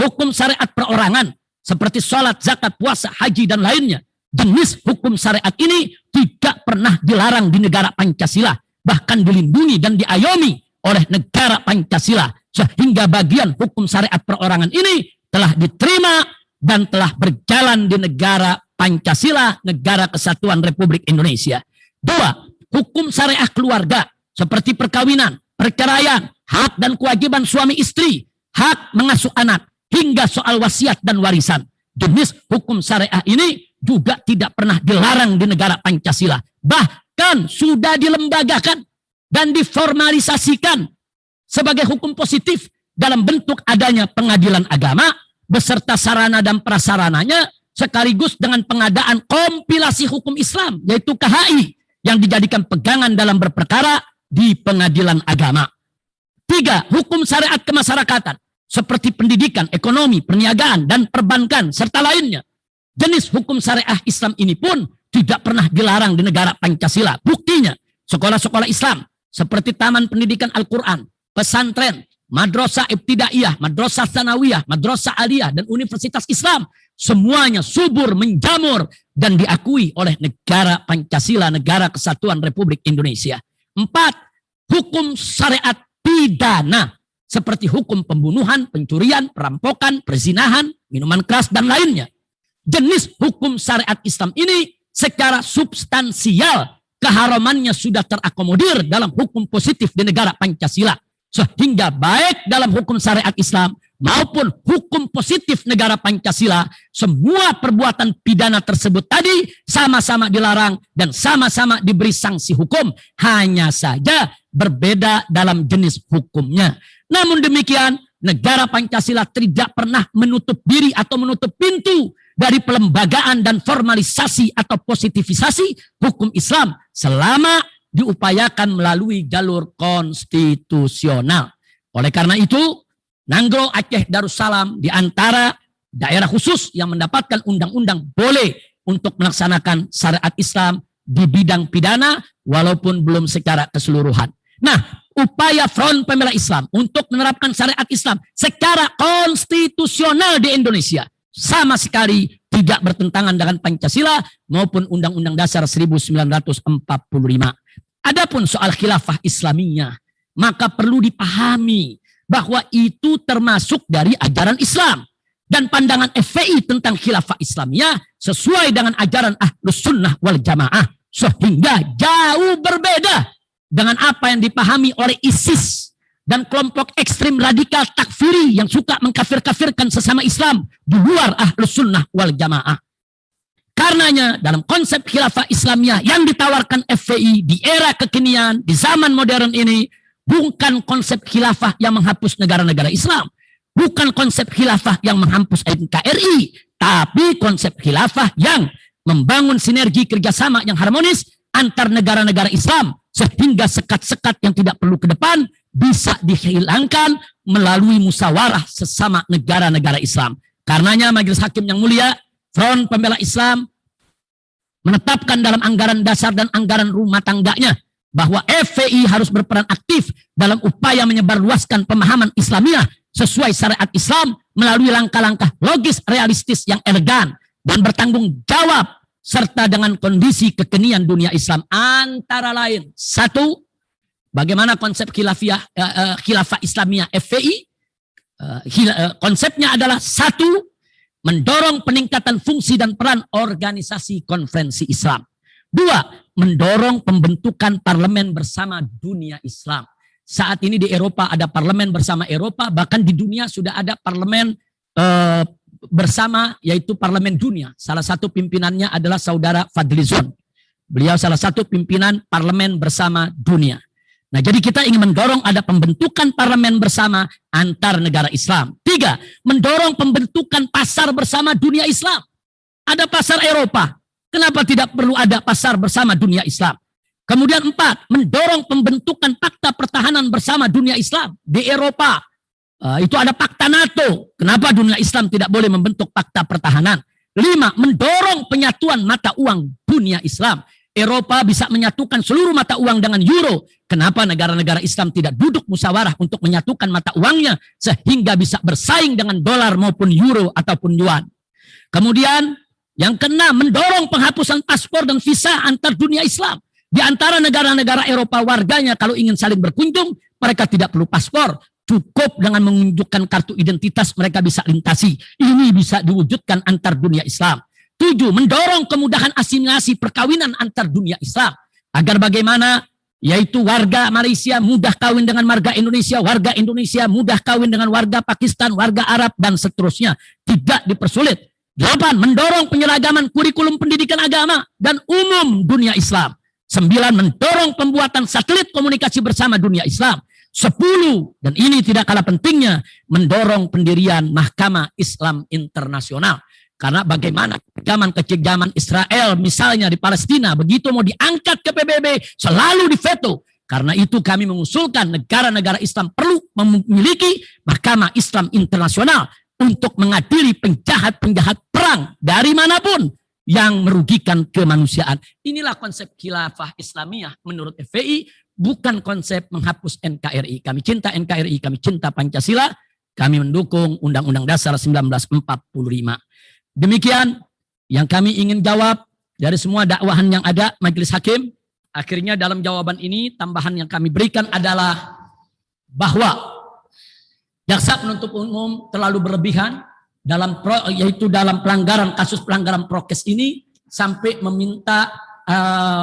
hukum syariat perorangan seperti sholat, zakat, puasa, haji dan lainnya. Jenis hukum syariat ini tidak pernah dilarang di negara Pancasila, bahkan dilindungi dan diayomi oleh negara Pancasila, sehingga bagian hukum syariat perorangan ini telah diterima dan telah berjalan di negara Pancasila, Negara Kesatuan Republik Indonesia. 2, hukum syariah keluarga seperti perkawinan, perceraian, hak dan kewajiban suami istri, hak mengasuh anak, hingga soal wasiat dan warisan. Jenis hukum syariah ini juga tidak pernah dilarang di negara Pancasila. Bahkan sudah dilembagakan dan diformalisasikan sebagai hukum positif dalam bentuk adanya pengadilan agama beserta sarana dan prasarananya, sekaligus dengan pengadaan kompilasi hukum Islam, yaitu KHI, yang dijadikan pegangan dalam berperkara di pengadilan agama. 3. Hukum syariat kemasyarakatan, seperti pendidikan, ekonomi, perniagaan, dan perbankan, serta lainnya. Jenis hukum syariah Islam ini pun tidak pernah dilarang di negara Pancasila. Buktinya, sekolah-sekolah Islam, seperti Taman Pendidikan Al-Quran, pesantren, madrasah ibtidaiyah, madrasah tsanawiyah, madrasah aliyah, dan universitas Islam, semuanya subur, menjamur, dan diakui oleh negara Pancasila, Negara Kesatuan Republik Indonesia. 4. Hukum syariat pidana, seperti hukum pembunuhan, pencurian, perampokan, perzinahan, minuman keras, dan lainnya. Jenis hukum syariat Islam ini secara substansial keharamannya sudah terakomodir dalam hukum positif di negara Pancasila. Sehingga baik dalam hukum syariat Islam maupun hukum positif negara Pancasila, semua perbuatan pidana tersebut tadi sama-sama dilarang dan sama-sama diberi sanksi hukum. Hanya saja berbeda dalam jenis hukumnya. Namun demikian, negara Pancasila tidak pernah menutup diri atau menutup pintu dari pelembagaan dan formalisasi atau positivisasi hukum Islam selama diupayakan melalui jalur konstitusional. Oleh karena itu, Nanggro Aceh Darussalam di antara daerah khusus yang mendapatkan undang-undang boleh untuk melaksanakan syariat Islam di bidang pidana walaupun belum secara keseluruhan. Nah, upaya Front Pembela Islam untuk menerapkan syariat Islam secara konstitusional di Indonesia sama sekali tidak bertentangan dengan Pancasila maupun Undang-Undang Dasar 1945. Adapun soal khilafah Islamiyah, maka perlu dipahami bahwa itu termasuk dari ajaran Islam. Dan pandangan FPI tentang khilafah Islamiyah sesuai dengan ajaran Ahlus Sunnah wal Jamaah. Sehingga jauh berbeda dengan apa yang dipahami oleh ISIS dan kelompok ekstrim radikal takfiri yang suka mengkafir-kafirkan sesama Islam di luar Ahlus Sunnah wal Jamaah. Karenanya dalam konsep khilafah Islamiyah yang ditawarkan FPI di era kekinian, di zaman modern ini, bukan konsep khilafah yang menghapus negara-negara Islam. Bukan konsep khilafah yang menghapus NKRI. Tapi konsep khilafah yang membangun sinergi kerjasama yang harmonis antar negara-negara Islam. Sehingga sekat-sekat yang tidak perlu ke depan bisa dihilangkan melalui musyawarah sesama negara-negara Islam. Karenanya Majelis Hakim yang mulia, Front Pembela Islam menetapkan dalam anggaran dasar dan anggaran rumah tangganya bahwa FPI harus berperan aktif dalam upaya menyebarluaskan pemahaman Islamiyah sesuai syariat Islam melalui langkah-langkah logis realistis yang elegan dan bertanggung jawab serta dengan kondisi kekinian dunia Islam, antara lain: 1. Bagaimana konsep khilafah Islamiyah FPI? Konsepnya adalah 1. Mendorong peningkatan fungsi dan peran organisasi konferensi Islam. 2. Mendorong pembentukan parlemen bersama dunia Islam. Saat ini di Eropa ada parlemen bersama Eropa, bahkan di dunia sudah ada parlemen bersama, yaitu parlemen dunia. Salah satu pimpinannya adalah saudara Fadlizon. Beliau salah satu pimpinan parlemen bersama dunia. Nah, jadi kita ingin mendorong ada pembentukan parlemen bersama antar negara Islam. 3. Mendorong pembentukan pasar bersama dunia Islam. Ada pasar Eropa. Kenapa tidak perlu ada pasar bersama dunia Islam? Kemudian 4. Mendorong pembentukan fakta pertahanan bersama dunia Islam di Eropa. Itu ada fakta NATO. Kenapa dunia Islam tidak boleh membentuk fakta pertahanan? 5. Mendorong penyatuan mata uang dunia Islam. Eropa bisa menyatukan seluruh mata uang dengan euro. Kenapa negara-negara Islam tidak duduk musyawarah untuk menyatukan mata uangnya sehingga bisa bersaing dengan dolar maupun euro ataupun yuan? Kemudian yang keenam, mendorong penghapusan paspor dan visa antar dunia Islam. Di antara negara-negara Eropa, warganya kalau ingin saling berkunjung, mereka tidak perlu paspor. Cukup dengan menunjukkan kartu identitas mereka bisa lintasi. Ini bisa diwujudkan antar dunia Islam. 7. Mendorong kemudahan asimilasi perkawinan antar dunia Islam. Agar bagaimana yaitu warga Malaysia mudah kawin dengan warga Indonesia mudah kawin dengan warga Pakistan, warga Arab, dan seterusnya. Tidak dipersulit. 8. Mendorong penyeragaman kurikulum pendidikan agama dan umum dunia Islam. 9. Mendorong pembuatan satelit komunikasi bersama dunia Islam. 10. Dan ini tidak kalah pentingnya, mendorong pendirian Mahkamah Islam Internasional. Karena bagaimana kekejaman Israel misalnya di Palestina, begitu mau diangkat ke PBB selalu diveto. Karena itu kami mengusulkan negara-negara Islam perlu memiliki Mahkamah Islam Internasional untuk mengadili penjahat-penjahat perang dari manapun yang merugikan kemanusiaan. Inilah konsep khilafah Islamiyah menurut FPI, bukan konsep menghapus NKRI. Kami cinta NKRI, kami cinta Pancasila, kami mendukung Undang-Undang Dasar 1945. Demikian yang kami ingin jawab dari semua dakwahan yang ada Majelis Hakim. Akhirnya dalam jawaban ini tambahan yang kami berikan adalah bahwa jaksa penuntut umum terlalu berlebihan yaitu dalam kasus pelanggaran prokes ini sampai meminta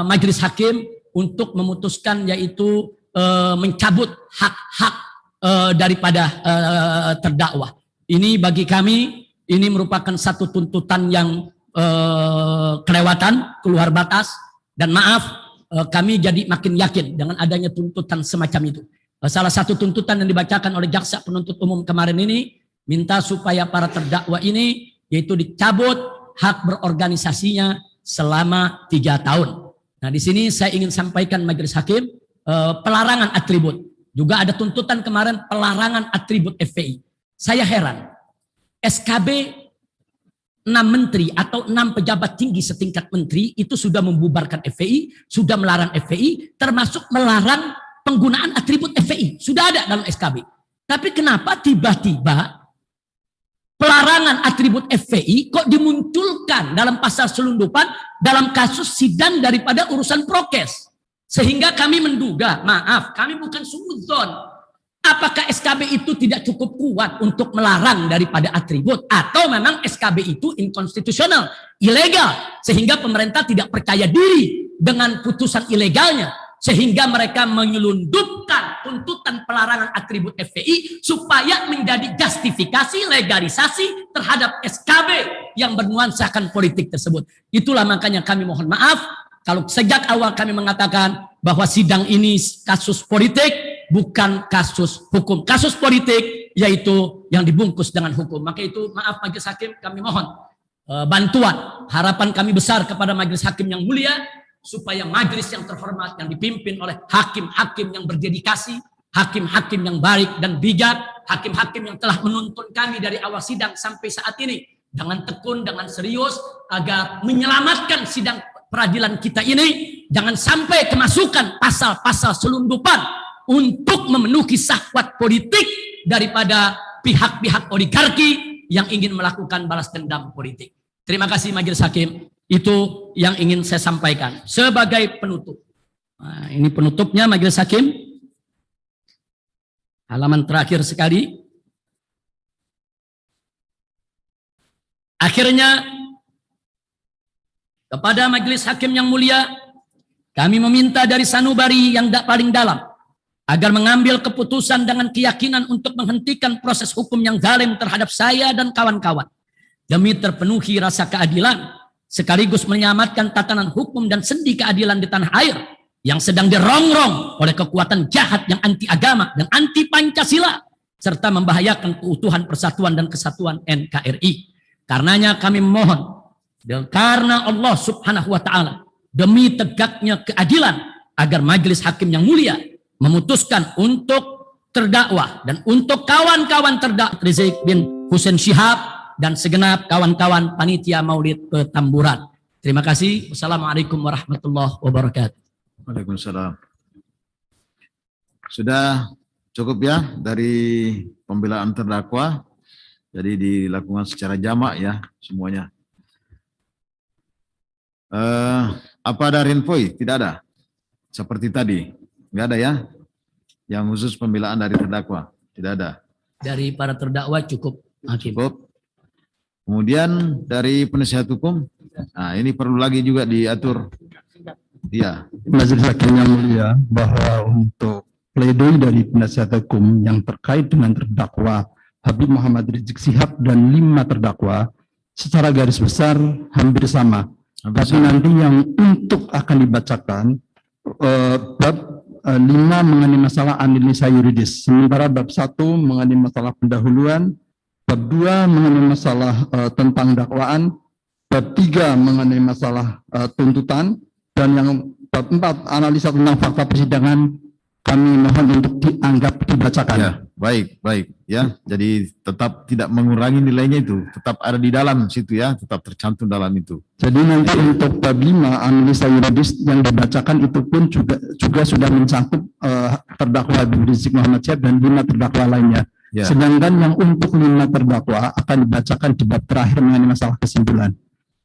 Majelis Hakim untuk memutuskan yaitu mencabut hak-hak daripada terdakwa. Ini bagi kami ini merupakan satu tuntutan yang kelewatan, keluar batas, dan maaf, kami jadi makin yakin dengan adanya tuntutan semacam itu. Salah satu tuntutan yang dibacakan oleh jaksa penuntut umum kemarin ini, minta supaya para terdakwa ini, yaitu dicabut hak berorganisasinya selama 3 tahun. Nah di sini saya ingin sampaikan Majelis Hakim, pelarangan atribut. Juga ada tuntutan kemarin pelarangan atribut FPI. Saya heran. SKB 6 menteri atau 6 pejabat tinggi setingkat menteri itu sudah membubarkan FPI, sudah melarang FPI, termasuk melarang penggunaan atribut FPI. Sudah ada dalam SKB. Tapi kenapa tiba-tiba pelarangan atribut FPI kok dimunculkan dalam pasal selundupan dalam kasus sidang daripada urusan prokes? Sehingga kami menduga, maaf, kami bukan suudzon. Apakah SKB itu tidak cukup kuat untuk melarang daripada atribut? Atau memang SKB itu inkonstitusional, ilegal. Sehingga pemerintah tidak percaya diri dengan putusan ilegalnya. Sehingga mereka menyelundupkan tuntutan pelarangan atribut FPI supaya menjadi justifikasi legalisasi terhadap SKB yang bernuansakan politik tersebut. Itulah makanya kami mohon maaf kalau sejak awal kami mengatakan bahwa sidang ini kasus politik, bukan kasus hukum. Kasus politik yaitu yang dibungkus dengan hukum. Maka itu maaf Majelis Hakim, kami mohon bantuan. Harapan kami besar kepada Majelis Hakim yang mulia, supaya majelis yang terhormat yang dipimpin oleh hakim-hakim yang berdedikasi, hakim-hakim yang baik dan bijak, hakim-hakim yang telah menuntun kami dari awal sidang sampai saat ini dengan tekun, dengan serius, agar menyelamatkan sidang peradilan kita ini, jangan sampai kemasukan pasal-pasal selundupan untuk memenuhi syahwat politik daripada pihak-pihak oligarki yang ingin melakukan balas dendam politik. Terima kasih Majelis Hakim. Itu yang ingin saya sampaikan sebagai penutup. Nah, ini penutupnya Majelis Hakim. Halaman terakhir sekali. Akhirnya kepada Majelis Hakim yang mulia, kami meminta dari sanubari yang paling dalam agar mengambil keputusan dengan keyakinan untuk menghentikan proses hukum yang zalim terhadap saya dan kawan-kawan demi terpenuhi rasa keadilan, sekaligus menyelamatkan tatanan hukum dan sendi keadilan di tanah air yang sedang dirongrong oleh kekuatan jahat yang anti agama dan anti Pancasila serta membahayakan keutuhan persatuan dan kesatuan NKRI. Karenanya kami memohon karena Allah Subhanahu wa taala demi tegaknya keadilan agar Majelis Hakim yang mulia memutuskan untuk terdakwa dan untuk kawan-kawan terdakwa Rizik bin Hussein Syihab dan segenap kawan-kawan panitia Maulid Petamburan. Terima kasih. Wassalamualaikum warahmatullahi wabarakatuh. Waalaikumsalam. Sudah cukup ya dari pembelaan terdakwa. Jadi dilakukan secara jamak ya semuanya. Apa ada renvoy? Tidak ada. Seperti tadi. Enggak ada ya. Yang khusus pembelaan dari terdakwa. Tidak ada. Dari para terdakwa cukup. Hakim. Cukup. Kemudian dari penasihat hukum, nah ini perlu lagi juga diatur. Iya. Majelis Hakim yang mulia, bahwa untuk pledoi dari penasihat hukum yang terkait dengan terdakwa Habib Muhammad Rizik Syihab dan 5 terdakwa secara garis besar hampir sama. Tapi nanti yang untuk akan dibacakan bab 5 mengenai masalah analisa yuridis, sementara bab 1 mengenai masalah pendahuluan, bab 2 mengenai masalah tentang dakwaan, bab 3 mengenai masalah tuntutan, dan yang bab 4 analisa tentang fakta persidangan kami mohon untuk dianggap dibacakan. Ya, baik ya. Jadi tetap tidak mengurangi nilainya itu, tetap ada di dalam situ ya, tetap tercantum dalam itu. Jadi nanti untuk bab 5 analisa yuridis yang dibacakan itu pun juga sudah mencakup terdakwa Habib Rizik Muhammad Syihab dan 5 terdakwa lainnya. Ya. Sedangkan yang untuk 5 terdakwa akan dibacakan di bab terakhir mengenai masalah kesimpulan.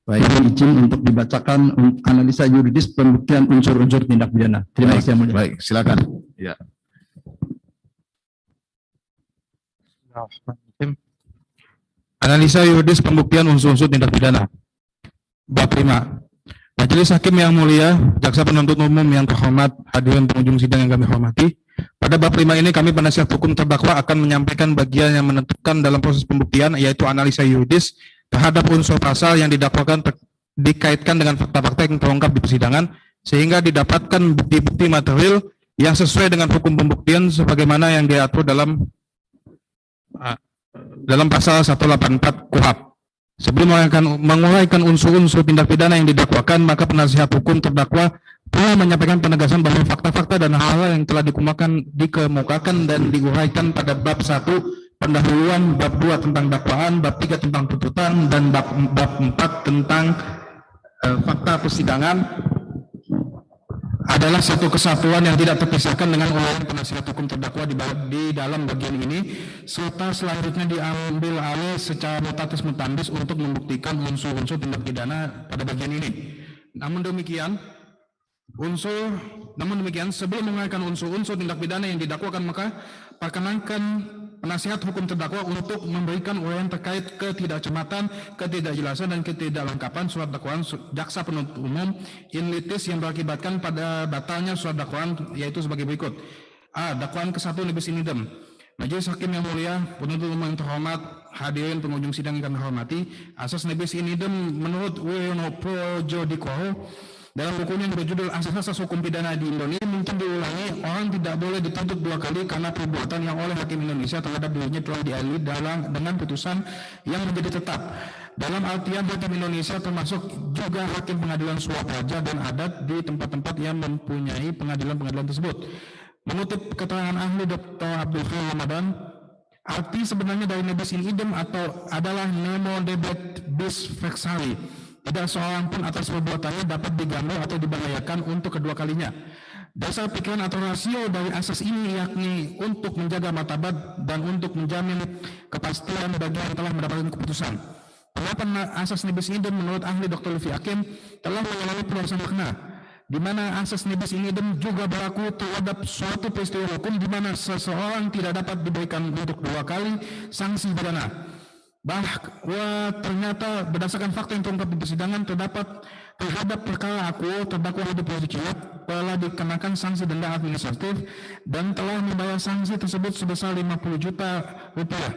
Baik. Mohon izin untuk dibacakan analisa yuridis pembuktian unsur-unsur tindak pidana. Terima kasih yang mulia. Baik, silakan. Ya. Analisa yuridis pembuktian unsur-unsur tindak pidana. Bab 5. Majelis Hakim yang mulia, jaksa penuntut umum yang terhormat, hadirin pengunjung sidang yang kami hormati. Pada bab 5 ini kami penasihat hukum terdakwa akan menyampaikan bagian yang menentukan dalam proses pembuktian, yaitu analisa yuridis terhadap unsur pasal yang didakwakan dikaitkan dengan fakta-fakta yang terungkap di persidangan, sehingga didapatkan bukti-bukti material yang sesuai dengan hukum pembuktian sebagaimana yang diatur dalam pasal 184 KUHP. Sebelum menguraikan unsur-unsur tindak pidana yang didakwakan, maka penasihat hukum terdakwa perlu menyampaikan penegasan bahwa fakta-fakta dan hal-hal yang telah dikemukakan dan diuraikan pada bab 1 pendahuluan, bab 2 tentang dakwaan, bab 3 tentang tuntutan, dan bab 4 tentang fakta persidangan adalah satu kesatuan yang tidak terpisahkan dengan uraian penasihat hukum terdakwa di dalam bagian ini, serta selanjutnya diambil alih secara mutatis mutandis untuk membuktikan unsur-unsur tindak pidana pada bagian ini. Namun demikian, sebelum menguraikan unsur-unsur tindak pidana yang didakwakan, maka perkenankan penasihat hukum terdakwa untuk memberikan uraian terkait ketidakcermatan, ketidakjelasan, dan ketidaklengkapan surat dakwaan jaksa penuntut umum in litis yang berakibatkan pada batalnya surat dakwaan, yaitu sebagai berikut. A. Dakwaan ke-1 nebis in idem. Majelis Hakim yang mulia, penuntut umum yang terhormat, hadirin pengunjung sidang yang kami hormati, asas nebis in idem menurut Wiryono Projodikoro dalam bukunya yang berjudul Asas-asas Hukum Pidana di Indonesia mungkin diulangi, orang tidak boleh dituntut 2 kali karena perbuatan yang oleh hakim Indonesia terhadap dirinya telah diadili dengan putusan yang menjadi tetap. Dalam artian hakim Indonesia termasuk juga hakim pengadilan suap raja dan adat di tempat-tempat yang mempunyai pengadilan-pengadilan tersebut. Mengutip keterangan ahli Dr. Abdul Khair Ramadan, arti sebenarnya dari nebis in idem atau adalah nemo debet bis vexari. Tidak seorang pun atas perbuatannya dapat diganggu atau dibahayakan untuk kedua kalinya. Dasar pikiran atau rasio dari asas ini yakni untuk menjaga martabat dan untuk menjamin kepastian bagi yang telah mendapatkan keputusan. Penerapan asas nebis in idem menurut ahli Dr. Lutfi Hakim telah mengalami peluasan makna, di mana asas nebis in idem juga berlaku terhadap suatu peristiwa hukum di mana seseorang tidak dapat diberikan untuk 2 kali sanksi pidana. Bahwa ternyata berdasarkan fakta yang terungkap di persidangan terhadap perkara akuo terdakwa Habib Rizik Syihab telah dikenakan sanksi denda administratif dan telah membayar sanksi tersebut sebesar 50 juta rupiah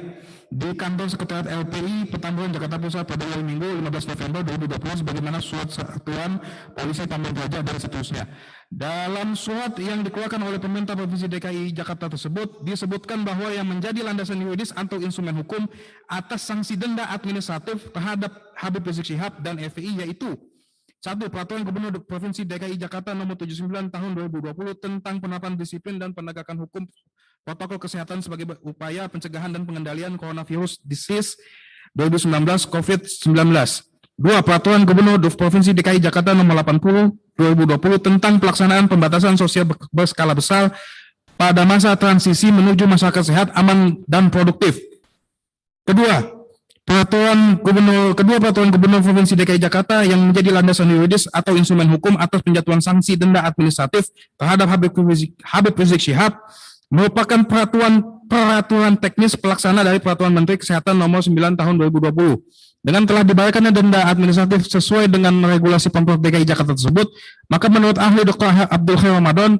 di kantor sekretariat LPI Petamburan Jakarta Pusat pada hari Minggu 15 November 2020 sebagaimana surat satuan polisi Pamung Praja dan seterusnya. Dalam surat yang dikeluarkan oleh pemerintah Provinsi DKI Jakarta tersebut disebutkan bahwa yang menjadi landasan yuridis atau instrumen hukum atas sanksi denda administratif terhadap Habib Rizik Syihab dan FPI yaitu 1. Peraturan Gubernur Provinsi DKI Jakarta nomor 79 tahun 2020 tentang penerapan disiplin dan penegakan hukum protokol kesehatan sebagai upaya pencegahan dan pengendalian coronavirus disease 2019 COVID-19. 2. Peraturan Gubernur Provinsi DKI Jakarta nomor 80 2020 tentang pelaksanaan pembatasan sosial berskala besar pada masa transisi menuju masyarakat sehat, aman, dan produktif. Kedua, Peraturan Gubernur Provinsi DKI Jakarta yang menjadi landasan yuridis atau instrumen hukum atas penjatuhan sanksi denda administratif terhadap Habib Rizik Syihab merupakan peraturan teknis pelaksana dari Peraturan Menteri Kesehatan nomor 9 tahun 2020 dengan telah dibayarkannya denda administratif sesuai dengan regulasi Pemprov DKI Jakarta tersebut, maka menurut ahli Dr. Abdul Khair Ramadan,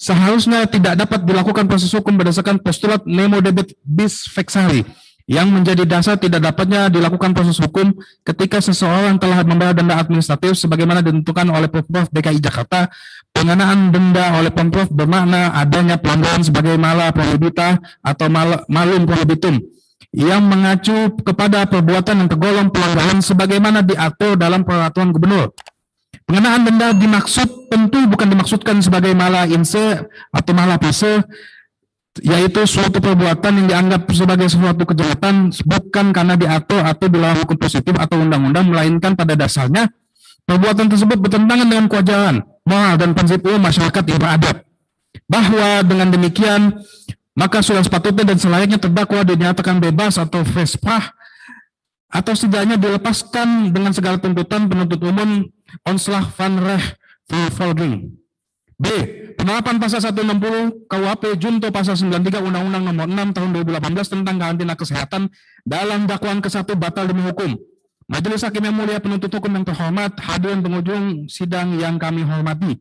seharusnya tidak dapat dilakukan proses hukum berdasarkan postulat nemo debet bis vexari, yang menjadi dasar tidak dapatnya dilakukan proses hukum ketika seseorang telah membayar denda administratif sebagaimana ditentukan oleh Pemprov DKI Jakarta. Pengenaan denda oleh Pemprov bermakna adanya pelanggaran sebagai mala prohibita atau malum prohibitum yang mengacu kepada perbuatan yang tergolong pelanggaran sebagaimana diatur dalam peraturan gubernur. Pengenaan denda dimaksud tentu bukan dimaksudkan sebagai mala inse atau mala pise, yaitu suatu perbuatan yang dianggap sebagai suatu kejahatan bukan karena diatur atau dilarang hukum positif atau undang-undang, melainkan pada dasarnya perbuatan tersebut bertentangan dengan kewajaran, moral, dan prinsip umum masyarakat yang beradab. Bahwa dengan demikian, maka sudah sepatutnya dan selayaknya terdakwa dinyatakan bebas atau vesprah, atau setidaknya dilepaskan dengan segala tuntutan penuntut umum ontslag van rechtvervolging. B. Penerapan pasal 160 KUHP junto pasal 93 Undang-Undang Nomor 6 Tahun 2018 tentang karantina kesehatan dalam dakwaan ke-1 batal demi hukum. Majelis Hakim yang mulia, penuntut hukum yang terhormat, hadirin pengunjung sidang yang kami hormati,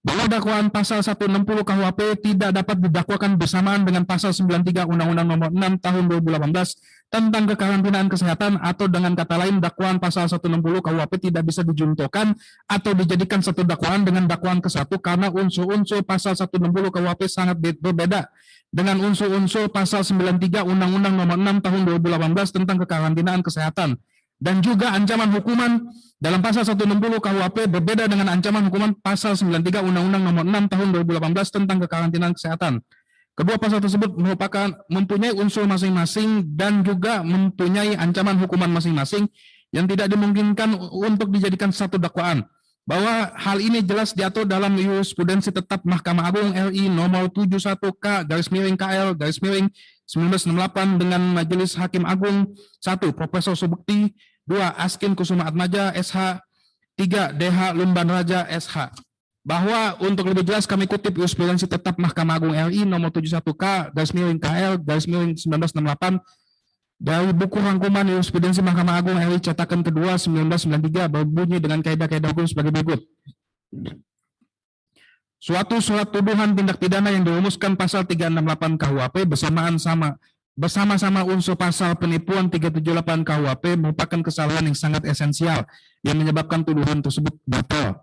bahwa dakwaan pasal 160 KUHP tidak dapat didakwakan bersamaan dengan pasal 93 Undang-Undang Nomor 6 Tahun 2018 tentang kekarantinaan kesehatan, atau dengan kata lain dakwaan pasal 160 KUHP tidak bisa dijuntokan atau dijadikan satu dakwaan dengan dakwaan ke-1 karena unsur-unsur pasal 160 KUHP sangat berbeda dengan unsur-unsur pasal 93 Undang-Undang Nomor 6 Tahun 2018 tentang kekarantinaan kesehatan. Dan juga ancaman hukuman dalam pasal 160 KUHP berbeda dengan ancaman hukuman pasal 93 Undang-Undang Nomor 6 Tahun 2018 tentang kekarantinaan kesehatan. Kedua pasal tersebut mempunyai unsur masing-masing dan juga mempunyai ancaman hukuman masing-masing yang tidak dimungkinkan untuk dijadikan satu dakwaan. Bahwa hal ini jelas diatur dalam jurisprudensi tetap Mahkamah Agung RI nomor 71K/1968 dengan Majelis Hakim Agung 1. Profesor Subukti, 2. Askin Kusuma Atmaja SH, 3. DH Lumban Raja SH. Bahwa untuk lebih jelas kami kutip jurisprudensi tetap Mahkamah Agung RI nomor 71K/KL/1968 dari buku rangkuman jurisprudensi Mahkamah Agung RI cetakan kedua 1993 berbunyi dengan kaidah-kaidah hukum sebagai berikut. Suatu surat tuduhan tindak pidana yang dirumuskan pasal 368 KUHP bersama-sama unsur pasal penipuan 378 KUHP merupakan kesalahan yang sangat esensial yang menyebabkan tuduhan tersebut batal.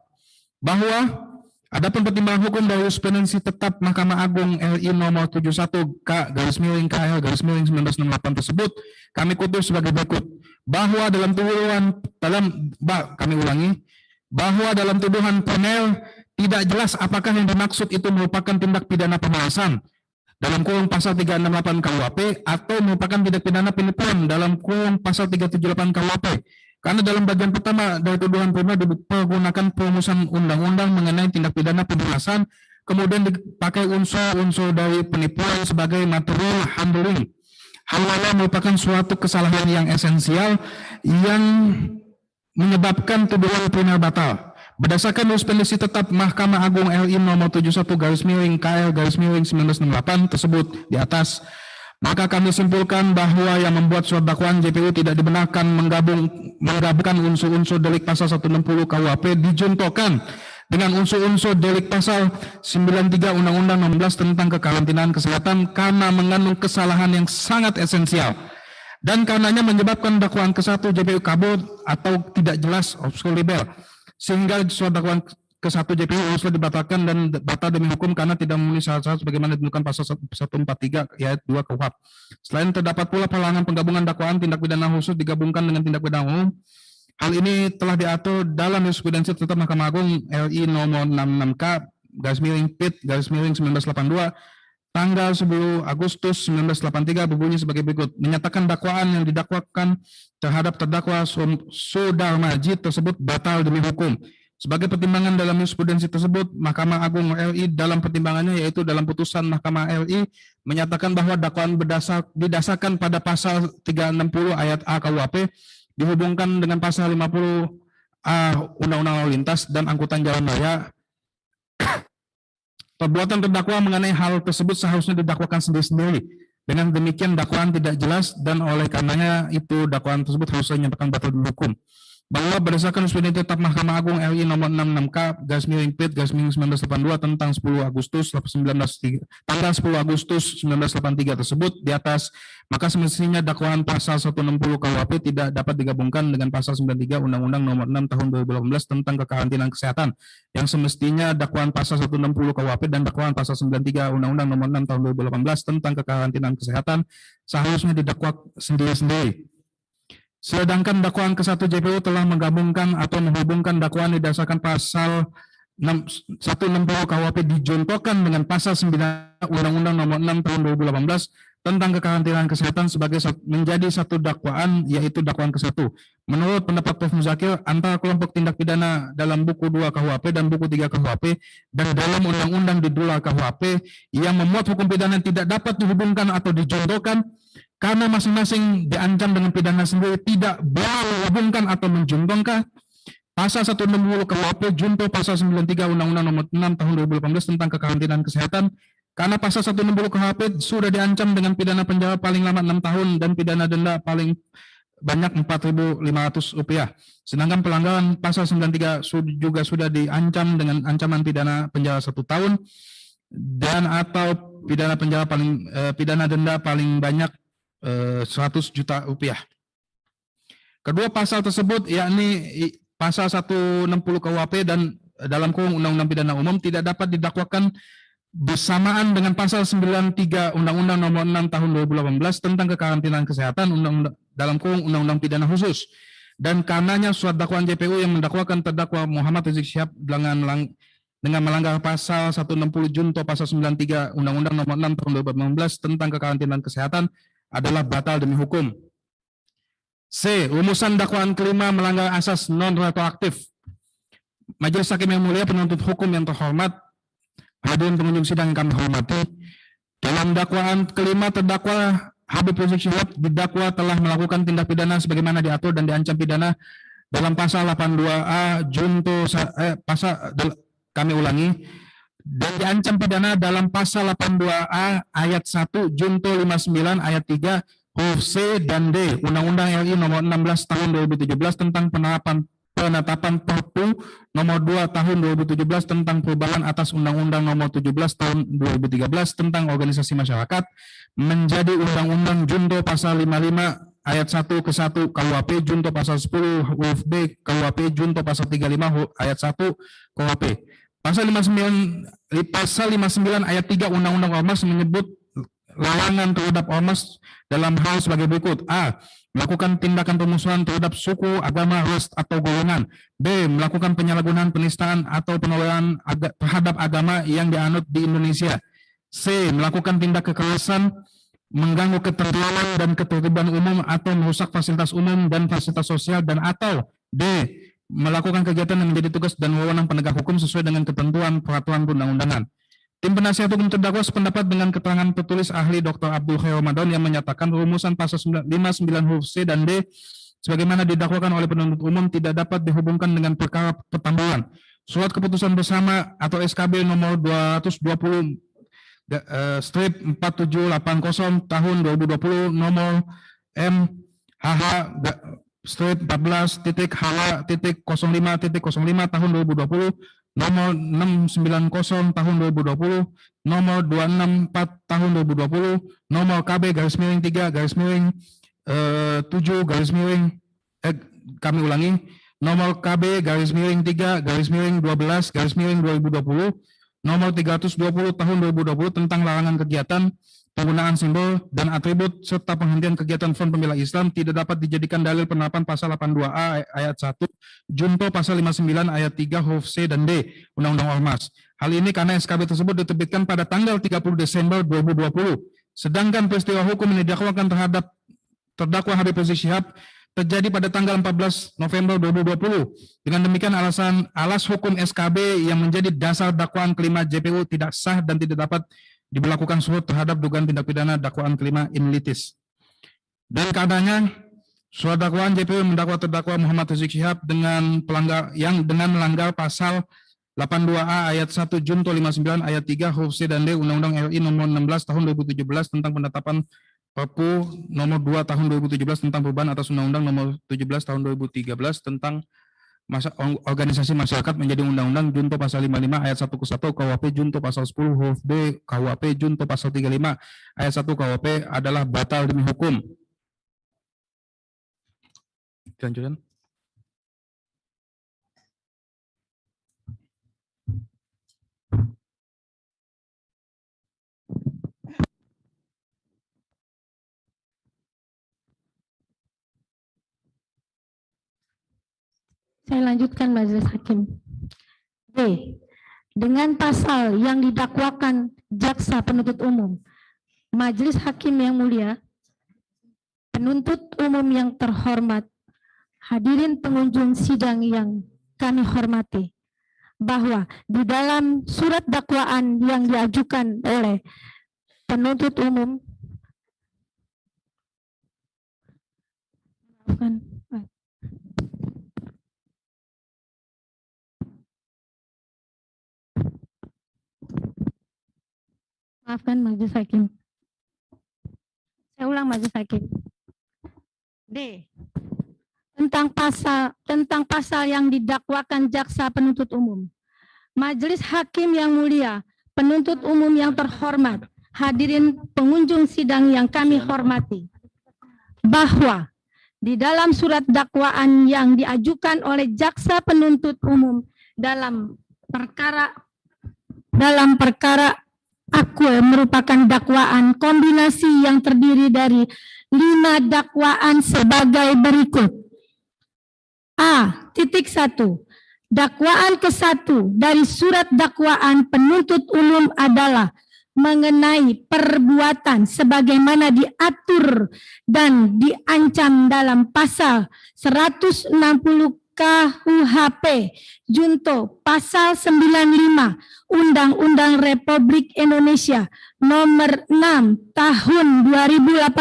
Bahwa adapun pertimbangan hukum dari jurisprudensi tetap Mahkamah Agung RI nomor 71K/KL/1968 tersebut kami kutip sebagai berikut. Bahwa dalam tuduhan penel tidak jelas apakah yang dimaksud itu merupakan tindak pidana pemerasan dalam kurung pasal 368 KUHP atau merupakan tindak pidana penipuan dalam kurung pasal 378 KUHP. Karena dalam bagian pertama dari tuduhan primer dipergunakan perumusan undang-undang mengenai tindak pidana pemerasan, kemudian dipakai unsur-unsur dari penipuan sebagai material handling. Hal ini merupakan suatu kesalahan yang esensial yang menyebabkan tuduhan primer batal. Berdasarkan jurisprudensi tetap Mahkamah Agung RI nomor 71/KL/1968 tersebut di atas, maka kami simpulkan bahwa yang membuat surat dakwaan JPU tidak dibenarkan menggabungkan unsur-unsur delik pasal 160 KUHP dijuntokan dengan unsur-unsur delik pasal 93 Undang-Undang 16 tentang kekarantinaan kesehatan karena mengandung kesalahan yang sangat esensial dan karenanya menyebabkan dakwaan ke-1 JPU kabur atau tidak jelas obscur libel, sehingga surat dakwaan ke-1 JPU haruslah dibatalkan dan batal demi hukum karena tidak memenuhi syarat-syarat sebagaimana ditentukan pasal 143 ayat 2 KUHP. Selain terdapat pula pelarangan penggabungan dakwaan tindak pidana khusus digabungkan dengan tindak pidana umum. Hal ini telah diatur dalam jurisprudensi tetap Mahkamah Agung RI nomor 66K/PIT/1982 tanggal 10 Agustus 1983 berbunyi sebagai berikut. Menyatakan dakwaan yang didakwakan terhadap terdakwa Sudarmaji tersebut batal demi hukum. Sebagai pertimbangan dalam jurisprudensi tersebut, Mahkamah Agung RI dalam pertimbangannya yaitu dalam putusan Mahkamah RI menyatakan bahwa dakwaan didasarkan pada pasal 360 ayat A KUHP dihubungkan dengan pasal 50 A Undang-Undang Lalu Lintas dan Angkutan Jalan Raya. Perbuatan terdakwa mengenai hal tersebut seharusnya didakwakan sendiri-sendiri Dengan demikian dakwaan tidak jelas dan oleh karenanya itu dakwaan tersebut harus dinyatakan batal demi hukum. Bahwa berdasarkan Surat Tetap Mahkamah Agung RI nomor 66K/PIT/1982 tentang 10 Agustus 1983 tersebut di atas, maka semestinya dakwaan pasal 160 KUHP tidak dapat digabungkan dengan pasal 93 Undang-Undang nomor 6 tahun 2018 tentang kekarantinaan kesehatan, yang semestinya dakwaan pasal 160 KUHP dan dakwaan pasal 93 Undang-Undang nomor 6 tahun 2018 tentang kekarantinaan kesehatan seharusnya didakwa sendiri-sendiri. Sedangkan dakwaan ke-1 JPU telah menggabungkan atau menghubungkan dakwaan didasarkan pasal 160 KUHP dicontohkan dengan pasal 9 Undang-Undang nomor 6 tahun 2018 tentang kekarantinaan kesehatan sebagai menjadi satu dakwaan, yaitu dakwaan ke-1. Menurut pendapat Prof. Muzakir, antara kelompok tindak pidana dalam buku 2 KUHP dan buku 3 KUHP dan dalam undang-undang di luar KUHP yang memuat hukum pidana tidak dapat dihubungkan atau dicontohkan karena masing-masing diancam dengan pidana sendiri, tidak boleh menghubungkan atau mencontohkan. Pasal 160 KUHP junto pasal 93 Undang-Undang nomor 6 tahun 2018 tentang kekarantinaan kesehatan, karena pasal 160 KUHP sudah diancam dengan pidana penjara paling lama 6 tahun dan pidana denda paling banyak Rp4.500. Sedangkan pelanggaran pasal 93 juga sudah diancam dengan ancaman pidana penjara 1 tahun dan atau pidana penjara pidana denda paling banyak Rp100 juta. Kedua pasal tersebut, yakni pasal 160 KUHP dan dalam kurung Undang-Undang Pidana Umum, tidak dapat didakwakan bersamaan dengan pasal 93 Undang-Undang nomor 6 tahun 2018 tentang kekarantinaan kesehatan dalam kurung Undang-Undang Pidana Khusus. Dan karenanya surat dakwaan JPU yang mendakwakan terdakwa Muhammad Rizik Syihab dengan melanggar pasal 160 junto pasal 93 Undang-Undang nomor 6 tahun 2018 tentang kekarantinaan kesehatan adalah batal demi hukum. C. Rumusan dakwaan kelima melanggar asas non-retroaktif. Majelis Hakim yang mulia, penuntut hukum yang terhormat, hadirin pengunjung sidang yang kami hormati, dalam dakwaan kelima terdakwa Habib Rizik Syihab didakwa telah melakukan tindak pidana sebagaimana diatur dan diancam pidana dalam pasal 82A junto dan diancam pidana dalam pasal 82A ayat 1 junto 59 ayat 3 huruf C dan D Undang-Undang RI nomor 16 tahun 2017 tentang penetapan Perpu nomor 2 tahun 2017 tentang perubahan atas Undang-Undang nomor 17 tahun 2013 tentang organisasi masyarakat menjadi Undang-Undang junto pasal 55 ayat 1 ke 1 KUHP junto pasal 10 huruf B KUHP junto pasal 35 ayat 1 KUHP. Pasal 59 ayat 3 Undang-Undang Ormas menyebut larangan terhadap ormas dalam hal sebagai berikut. A. Melakukan tindakan pemusuhan terhadap suku, agama, ras, atau golongan. B. Melakukan penyalahgunaan, penistaan, atau penoleran terhadap agama yang dianut di Indonesia. C. Melakukan tindak kekerasan, mengganggu ketertiban dan ketertiban umum atau merusak fasilitas umum dan fasilitas sosial, dan atau D. Melakukan kegiatan yang menjadi tugas dan wewenang penegak hukum sesuai dengan ketentuan peraturan perundang-undangan. Tim penasihat hukum terdakwa sependapat dengan keterangan tertulis ahli Dr. Abdul Khair Ramadan yang menyatakan rumusan pasal 59 huruf C dan D sebagaimana didakwakan oleh penuntut umum tidak dapat dihubungkan dengan perkara pertambuhan. Surat keputusan bersama atau SKB nomor 220/4780 tahun 2020 nomor MHH strip 14.H.05.05 tahun 2020, nomor 690 tahun 2020, nomor 264 tahun 2020, nomor KB _3 _7 kami ulangi, nomor KB _3 _12 _2020, nomor 320 tahun 2020 tentang larangan kegiatan, penggunaan simbol dan atribut serta penghentian kegiatan Front Pembela Islam tidak dapat dijadikan dalil penerapan pasal 82A ayat 1 junto pasal 59 ayat 3 huruf C dan D Undang-Undang Ormas. Hal ini karena SKB tersebut diterbitkan pada tanggal 30 Desember 2020. Sedangkan peristiwa hukum yang didakwakan terhadap terdakwa Habib Rizik Syihab terjadi pada tanggal 14 November 2020. Dengan demikian alas hukum SKB yang menjadi dasar dakwaan kelima JPU tidak sah dan tidak dapat diberlakukan surut terhadap dugaan tindak pidana dakwaan kelima in litis. Dan karenanya surat dakwaan JPU mendakwa terdakwa Muhammad Rizik Syihab dengan melanggar pasal 82A ayat 1 Junto 59 ayat 3 huruf C dan D Undang-Undang RI nomor 16 tahun 2017 tentang penetapan Perpu nomor 2 tahun 2017 tentang perubahan atas Undang-Undang nomor 17 tahun 2013 tentang organisasi masyarakat menjadi undang-undang junto pasal 55 ayat 1 ke 1 KUHP junto pasal 10 huruf B KUHP junto pasal 35 ayat 1 KUHP adalah batal demi hukum. Lanjutkan. Saya lanjutkan Majelis Hakim. B. Dengan pasal yang didakwakan jaksa penuntut umum, Majelis Hakim yang mulia, penuntut umum yang terhormat, hadirin pengunjung sidang yang kami hormati, bahwa di dalam surat dakwaan yang diajukan oleh penuntut umum, maafkan Majelis Hakim. Saya ulang Majelis Hakim. D. Tentang pasal yang didakwakan jaksa penuntut umum. Majelis Hakim yang mulia, penuntut umum yang terhormat, hadirin pengunjung sidang yang kami hormati, bahwa di dalam surat dakwaan yang diajukan oleh jaksa penuntut umum dalam perkara Akwe merupakan dakwaan kombinasi yang terdiri dari 5 dakwaan sebagai berikut. A.1. Dakwaan ke-1 dari surat dakwaan penuntut umum adalah mengenai perbuatan sebagaimana diatur dan diancam dalam pasal 160 KUHP junto pasal 95 Undang-Undang Republik Indonesia nomor 6 tahun 2018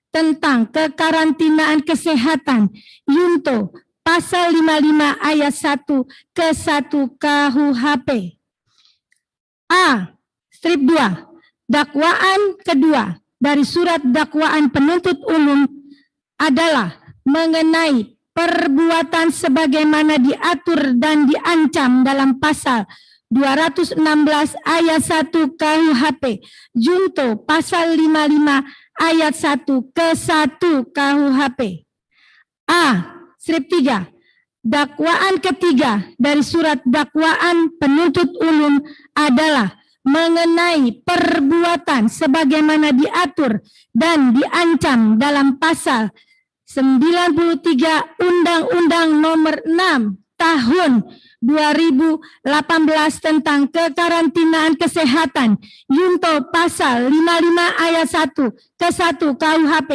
tentang kekarantinaan kesehatan junto pasal 55 ayat 1 ke 1 KUHP. A.2. Dakwaan kedua dari surat dakwaan penuntut umum adalah mengenai perbuatan sebagaimana diatur dan diancam dalam pasal 216 ayat 1 KUHP junto pasal 55 ayat 1 ke 1 KUHP. A.3. Dakwaan ketiga dari surat dakwaan penuntut umum adalah mengenai perbuatan sebagaimana diatur dan diancam dalam pasal 93 Undang-Undang nomor 6 tahun 2018 tentang kekarantinaan kesehatan junto pasal 55 ayat 1 ke 1 KUHP.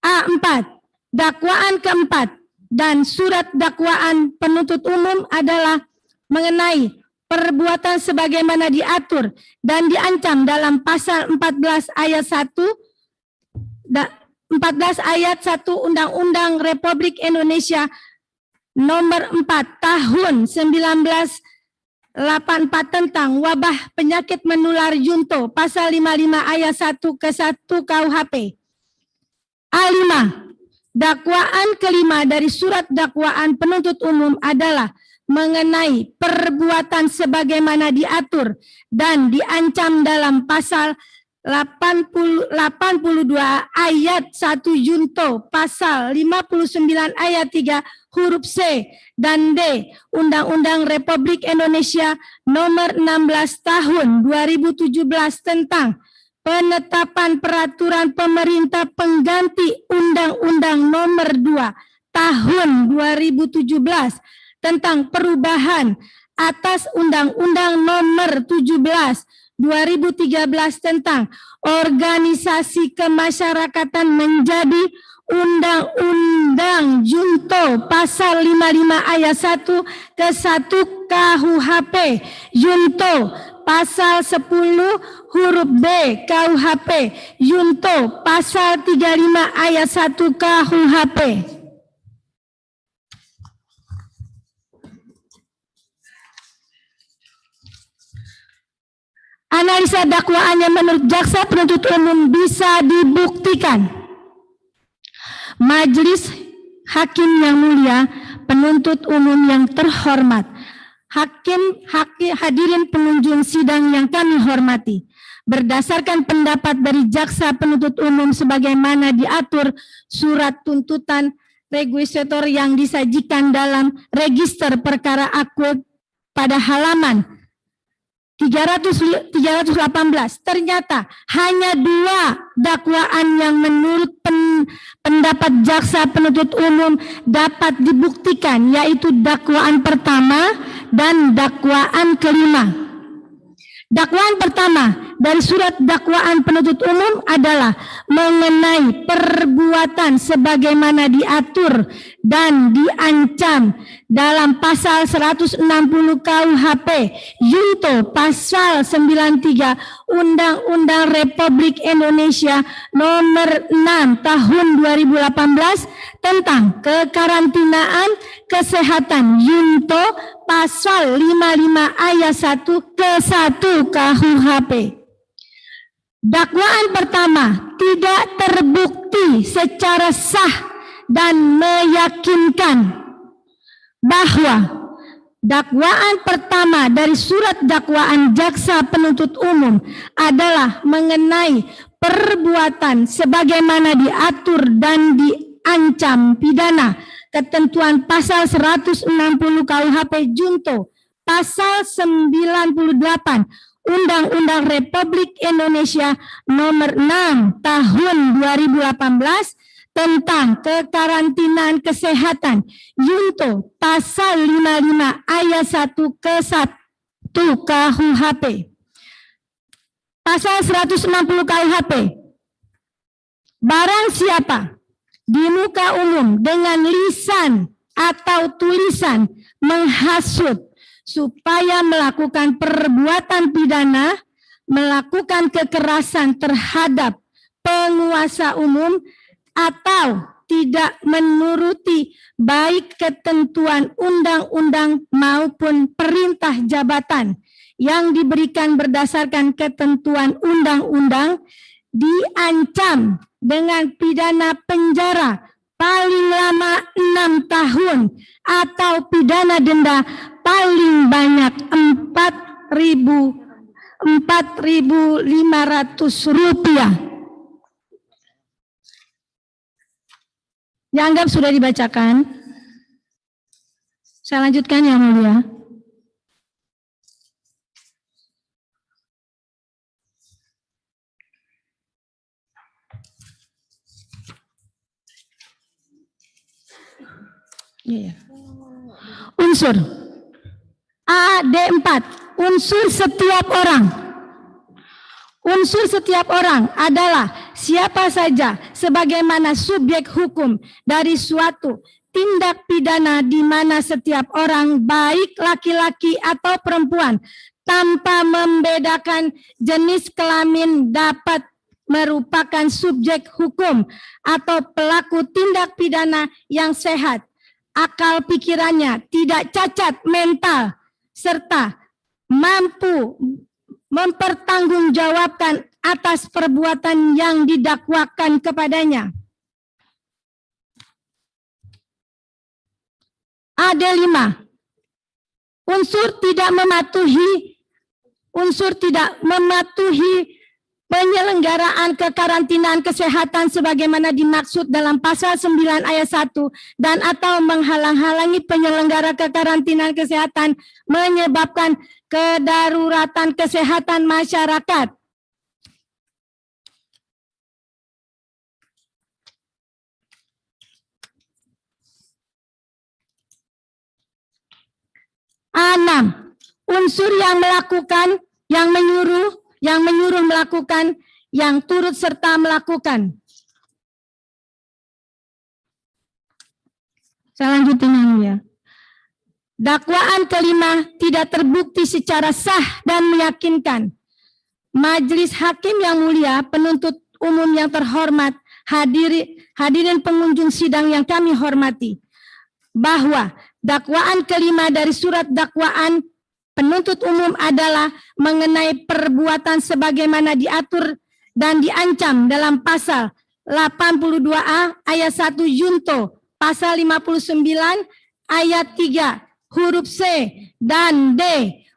A.4. Dakwaan keempat dan surat dakwaan penuntut umum adalah mengenai perbuatan sebagaimana diatur dan diancam dalam pasal 14 ayat 1 Undang-Undang Republik Indonesia nomor 4 tahun 1984 tentang wabah penyakit menular junto pasal 55 ayat 1 ke 1 KUHP. A.5. Dakwaan kelima dari surat dakwaan penuntut umum adalah mengenai perbuatan sebagaimana diatur dan diancam dalam pasal 82 ayat 1 junto pasal 59 ayat 3 huruf C dan D Undang-Undang Republik Indonesia nomor 16 tahun 2017 tentang penetapan peraturan pemerintah pengganti Undang-Undang nomor 2 tahun 2017 tentang perubahan atas Undang-Undang nomor 17 2013 tentang organisasi kemasyarakatan menjadi Undang-Undang junto pasal 55 ayat 1 ke 1 KUHP junto pasal 10 huruf B KUHP junto pasal 35 ayat 1 KUHP. analisa dakwaannya menurut jaksa penuntut umum bisa dibuktikan. Majelis Hakim yang mulia, penuntut umum yang terhormat, hadirin pengunjung sidang yang kami hormati, berdasarkan pendapat dari jaksa penuntut umum sebagaimana diatur surat tuntutan requisitor yang disajikan dalam register perkara akut pada halaman 318, ternyata hanya 2 dakwaan yang menurut pendapat jaksa penuntut umum dapat dibuktikan, yaitu dakwaan pertama dan dakwaan kelima. Dakwaan pertama dari surat dakwaan penuntut umum adalah mengenai perbuatan sebagaimana diatur dan diancam dalam pasal 160 KUHP Junto pasal 93 Undang-Undang Republik Indonesia nomor 6 tahun 2018 tentang kekarantinaan kesehatan Junto pasal 55 ayat 1 ke 1 KUHP. Dakwaan pertama tidak terbukti secara sah dan meyakinkan bahwa dakwaan pertama dari surat dakwaan jaksa penuntut umum adalah mengenai perbuatan sebagaimana diatur dan diancam pidana ketentuan pasal 160 KUHP Junto pasal 98 Undang-Undang Republik Indonesia nomor 6 tahun 2018 tentang kekarantinaan kesehatan Junto pasal 55 ayat 1 ke 1 KUHP. Pasal 160 KUHP. Barang siapa di muka umum dengan lisan atau tulisan menghasut supaya melakukan perbuatan pidana, melakukan kekerasan terhadap penguasa umum atau tidak menuruti baik ketentuan undang-undang maupun perintah jabatan yang diberikan berdasarkan ketentuan undang-undang, diancam dengan pidana penjara paling lama 6 tahun atau pidana denda paling banyak 4.500 rupiah. Dianggap sudah dibacakan. Saya lanjutkan yang mulia. Unsur AD4, unsur setiap orang. Unsur setiap orang adalah siapa saja sebagaimana subjek hukum dari suatu tindak pidana di mana setiap orang baik laki-laki atau perempuan tanpa membedakan jenis kelamin dapat merupakan subjek hukum atau pelaku tindak pidana yang sehat, akal pikirannya tidak cacat mental, serta mampu mempertanggungjawabkan atas perbuatan yang didakwakan kepadanya. AD5, unsur tidak mematuhi penyelenggaraan kekarantinaan kesehatan sebagaimana dimaksud dalam pasal 9 ayat 1 dan atau menghalang-halangi penyelenggara kekarantinaan kesehatan menyebabkan kedaruratan kesehatan masyarakat. A6, unsur yang melakukan, yang menyuruh melakukan, yang turut serta melakukan. Saya lanjutin ya. Dakwaan kelima tidak terbukti secara sah dan meyakinkan. Majelis Hakim yang mulia, penuntut umum yang terhormat, hadirin pengunjung sidang yang kami hormati, bahwa dakwaan kelima dari surat dakwaan penuntut umum adalah mengenai perbuatan sebagaimana diatur dan diancam dalam pasal 82A ayat 1 junto, pasal 59 ayat 3 huruf C dan D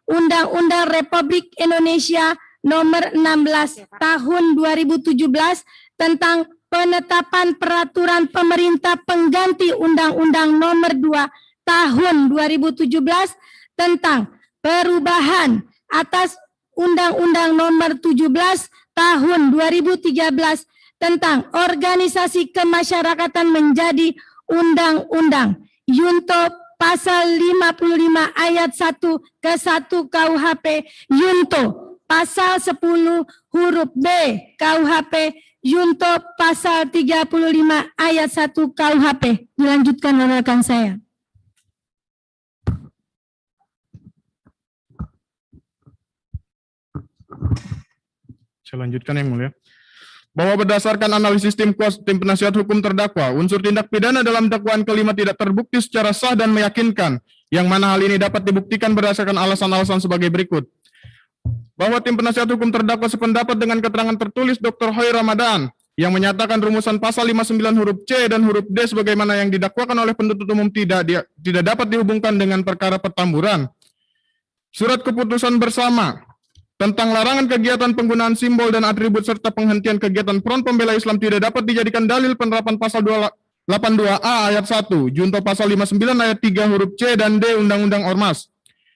Undang-Undang Republik Indonesia Nomor 16 Tahun 2017 tentang penetapan peraturan pemerintah pengganti Undang-Undang Nomor 2 Tahun 2017 tentang perubahan atas Undang-Undang Nomor 17 Tahun 2013 tentang organisasi kemasyarakatan menjadi undang-undang. Yunto pasal 55 ayat 1 ke 1 KUHP Yunto pasal 10 huruf B KUHP Yunto pasal 35 ayat 1 KUHP. Dilanjutkan oleh rekan saya. Saya lanjutkan yang mulia. Bahwa berdasarkan analisis tim penasihat hukum terdakwa, unsur tindak pidana dalam dakwaan kelima tidak terbukti secara sah dan meyakinkan, yang mana hal ini dapat dibuktikan berdasarkan alasan-alasan sebagai berikut. Bahwa tim penasihat hukum terdakwa sependapat dengan keterangan tertulis Dr. Hoy Ramadan yang menyatakan rumusan pasal 59 huruf C dan huruf D sebagaimana yang didakwakan oleh penuntut umum tidak dapat dihubungkan dengan perkara Petamburan. Surat keputusan bersama tentang larangan kegiatan penggunaan simbol dan atribut serta penghentian kegiatan Front Pembela Islam tidak dapat dijadikan dalil penerapan pasal 82A ayat 1, junto pasal 59 ayat 3 huruf C dan D Undang-Undang Ormas.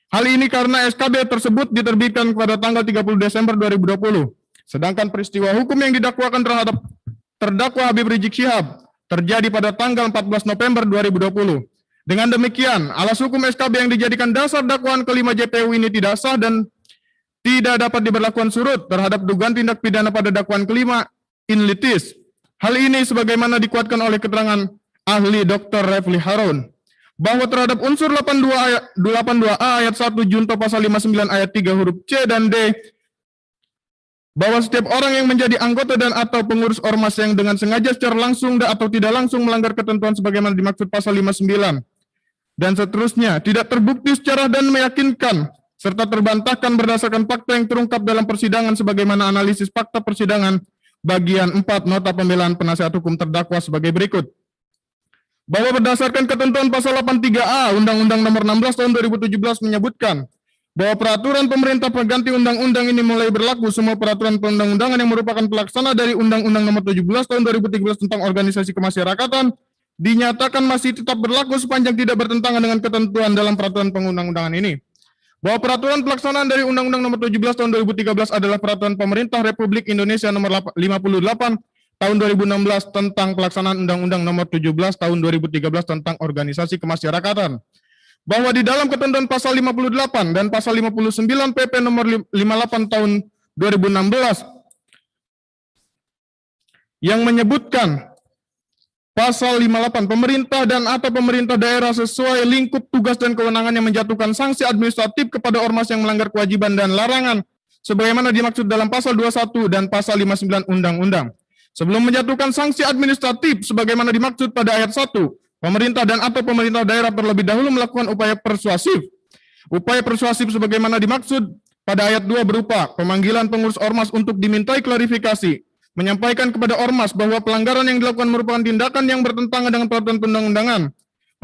Hal ini karena SKB tersebut diterbitkan pada tanggal 30 Desember 2020. Sedangkan peristiwa hukum yang didakwakan terhadap terdakwa Habib Rizik Syihab terjadi pada tanggal 14 November 2020. Dengan demikian, alas hukum SKB yang dijadikan dasar dakwaan kelima JPU ini tidak sah dan tidak dapat diberlakukan surut terhadap dugaan tindak pidana pada dakwaan kelima in litis. Hal ini sebagaimana dikuatkan oleh keterangan ahli Dr. Refli Harun bahwa terhadap unsur 82A ayat 1 junto pasal 59 ayat 3 huruf C dan D bahwa setiap orang yang menjadi anggota dan atau pengurus ormas yang dengan sengaja secara langsung atau tidak langsung melanggar ketentuan sebagaimana dimaksud pasal 59 dan seterusnya tidak terbukti secara dan meyakinkan serta terbantahkan berdasarkan fakta yang terungkap dalam persidangan sebagaimana analisis fakta persidangan bagian 4 nota pembelaan penasihat hukum terdakwa sebagai berikut. Bahwa berdasarkan ketentuan pasal 83A Undang-Undang Nomor 16 Tahun 2017 menyebutkan bahwa peraturan pemerintah pengganti undang-undang ini mulai berlaku semua peraturan perundang-undangan yang merupakan pelaksana dari Undang-Undang Nomor 17 Tahun 2013 tentang organisasi kemasyarakatan dinyatakan masih tetap berlaku sepanjang tidak bertentangan dengan ketentuan dalam peraturan perundang-undangan ini. Bahwa peraturan pelaksanaan dari Undang-Undang Nomor 17 Tahun 2013 adalah peraturan pemerintah Republik Indonesia Nomor 58 Tahun 2016 tentang pelaksanaan Undang-Undang Nomor 17 Tahun 2013 tentang organisasi kemasyarakatan. Bahwa di dalam ketentuan pasal 58 dan pasal 59 PP Nomor 58 Tahun 2016 yang menyebutkan Pasal 58, pemerintah dan atau pemerintah daerah sesuai lingkup tugas dan kewenangannya menjatuhkan sanksi administratif kepada ormas yang melanggar kewajiban dan larangan sebagaimana dimaksud dalam pasal 21 dan pasal 59 Undang-Undang. Sebelum menjatuhkan sanksi administratif sebagaimana dimaksud pada ayat 1, pemerintah dan atau pemerintah daerah terlebih dahulu melakukan upaya persuasif. Upaya persuasif sebagaimana dimaksud pada ayat 2 berupa pemanggilan pengurus ormas untuk dimintai klarifikasi, menyampaikan kepada ormas bahwa pelanggaran yang dilakukan merupakan tindakan yang bertentangan dengan peraturan perundang-undangan,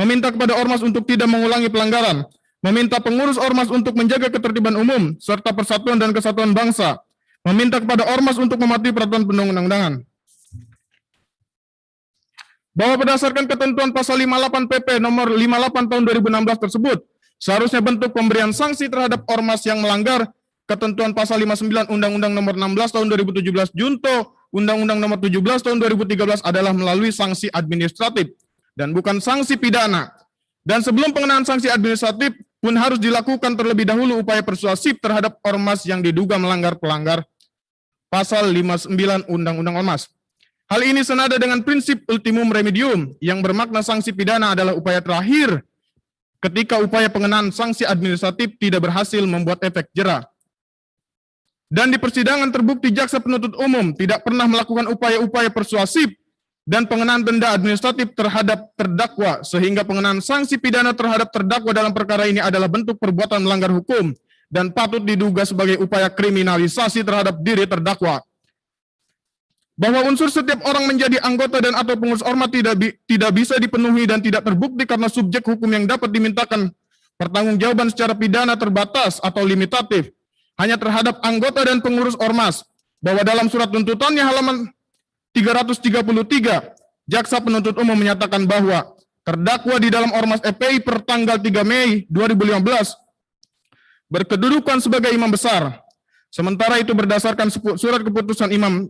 meminta kepada ormas untuk tidak mengulangi pelanggaran, meminta pengurus ormas untuk menjaga ketertiban umum, serta persatuan dan kesatuan bangsa, meminta kepada ormas untuk mematuhi peraturan perundang-undangan. Bahwa berdasarkan ketentuan pasal 58 PP nomor 58 tahun 2016 tersebut, seharusnya bentuk pemberian sanksi terhadap ormas yang melanggar ketentuan pasal 59 Undang-Undang Nomor 16 tahun 2017 junto Undang-Undang Nomor 17 tahun 2013 adalah melalui sanksi administratif dan bukan sanksi pidana. Dan sebelum pengenaan sanksi administratif pun harus dilakukan terlebih dahulu upaya persuasif terhadap ormas yang diduga melanggar pasal 59 Undang-Undang Ormas. Hal ini senada dengan prinsip ultimum remedium yang bermakna sanksi pidana adalah upaya terakhir ketika upaya pengenaan sanksi administratif tidak berhasil membuat efek jera. Dan di persidangan terbukti jaksa penuntut umum tidak pernah melakukan upaya-upaya persuasif dan pengenaan denda administratif terhadap terdakwa, sehingga pengenaan sanksi pidana terhadap terdakwa dalam perkara ini adalah bentuk perbuatan melanggar hukum dan patut diduga sebagai upaya kriminalisasi terhadap diri terdakwa. Bahwa unsur setiap orang menjadi anggota dan atau pengurus ormas tidak bisa dipenuhi dan tidak terbukti karena subjek hukum yang dapat dimintakan pertanggungjawaban secara pidana terbatas atau limitatif hanya terhadap anggota dan pengurus ormas. Bahwa dalam surat tuntutannya halaman 333, jaksa penuntut umum menyatakan bahwa terdakwa di dalam ormas FPI per tanggal 3 Mei 2015 berkedudukan sebagai imam besar. Sementara itu berdasarkan surat keputusan imam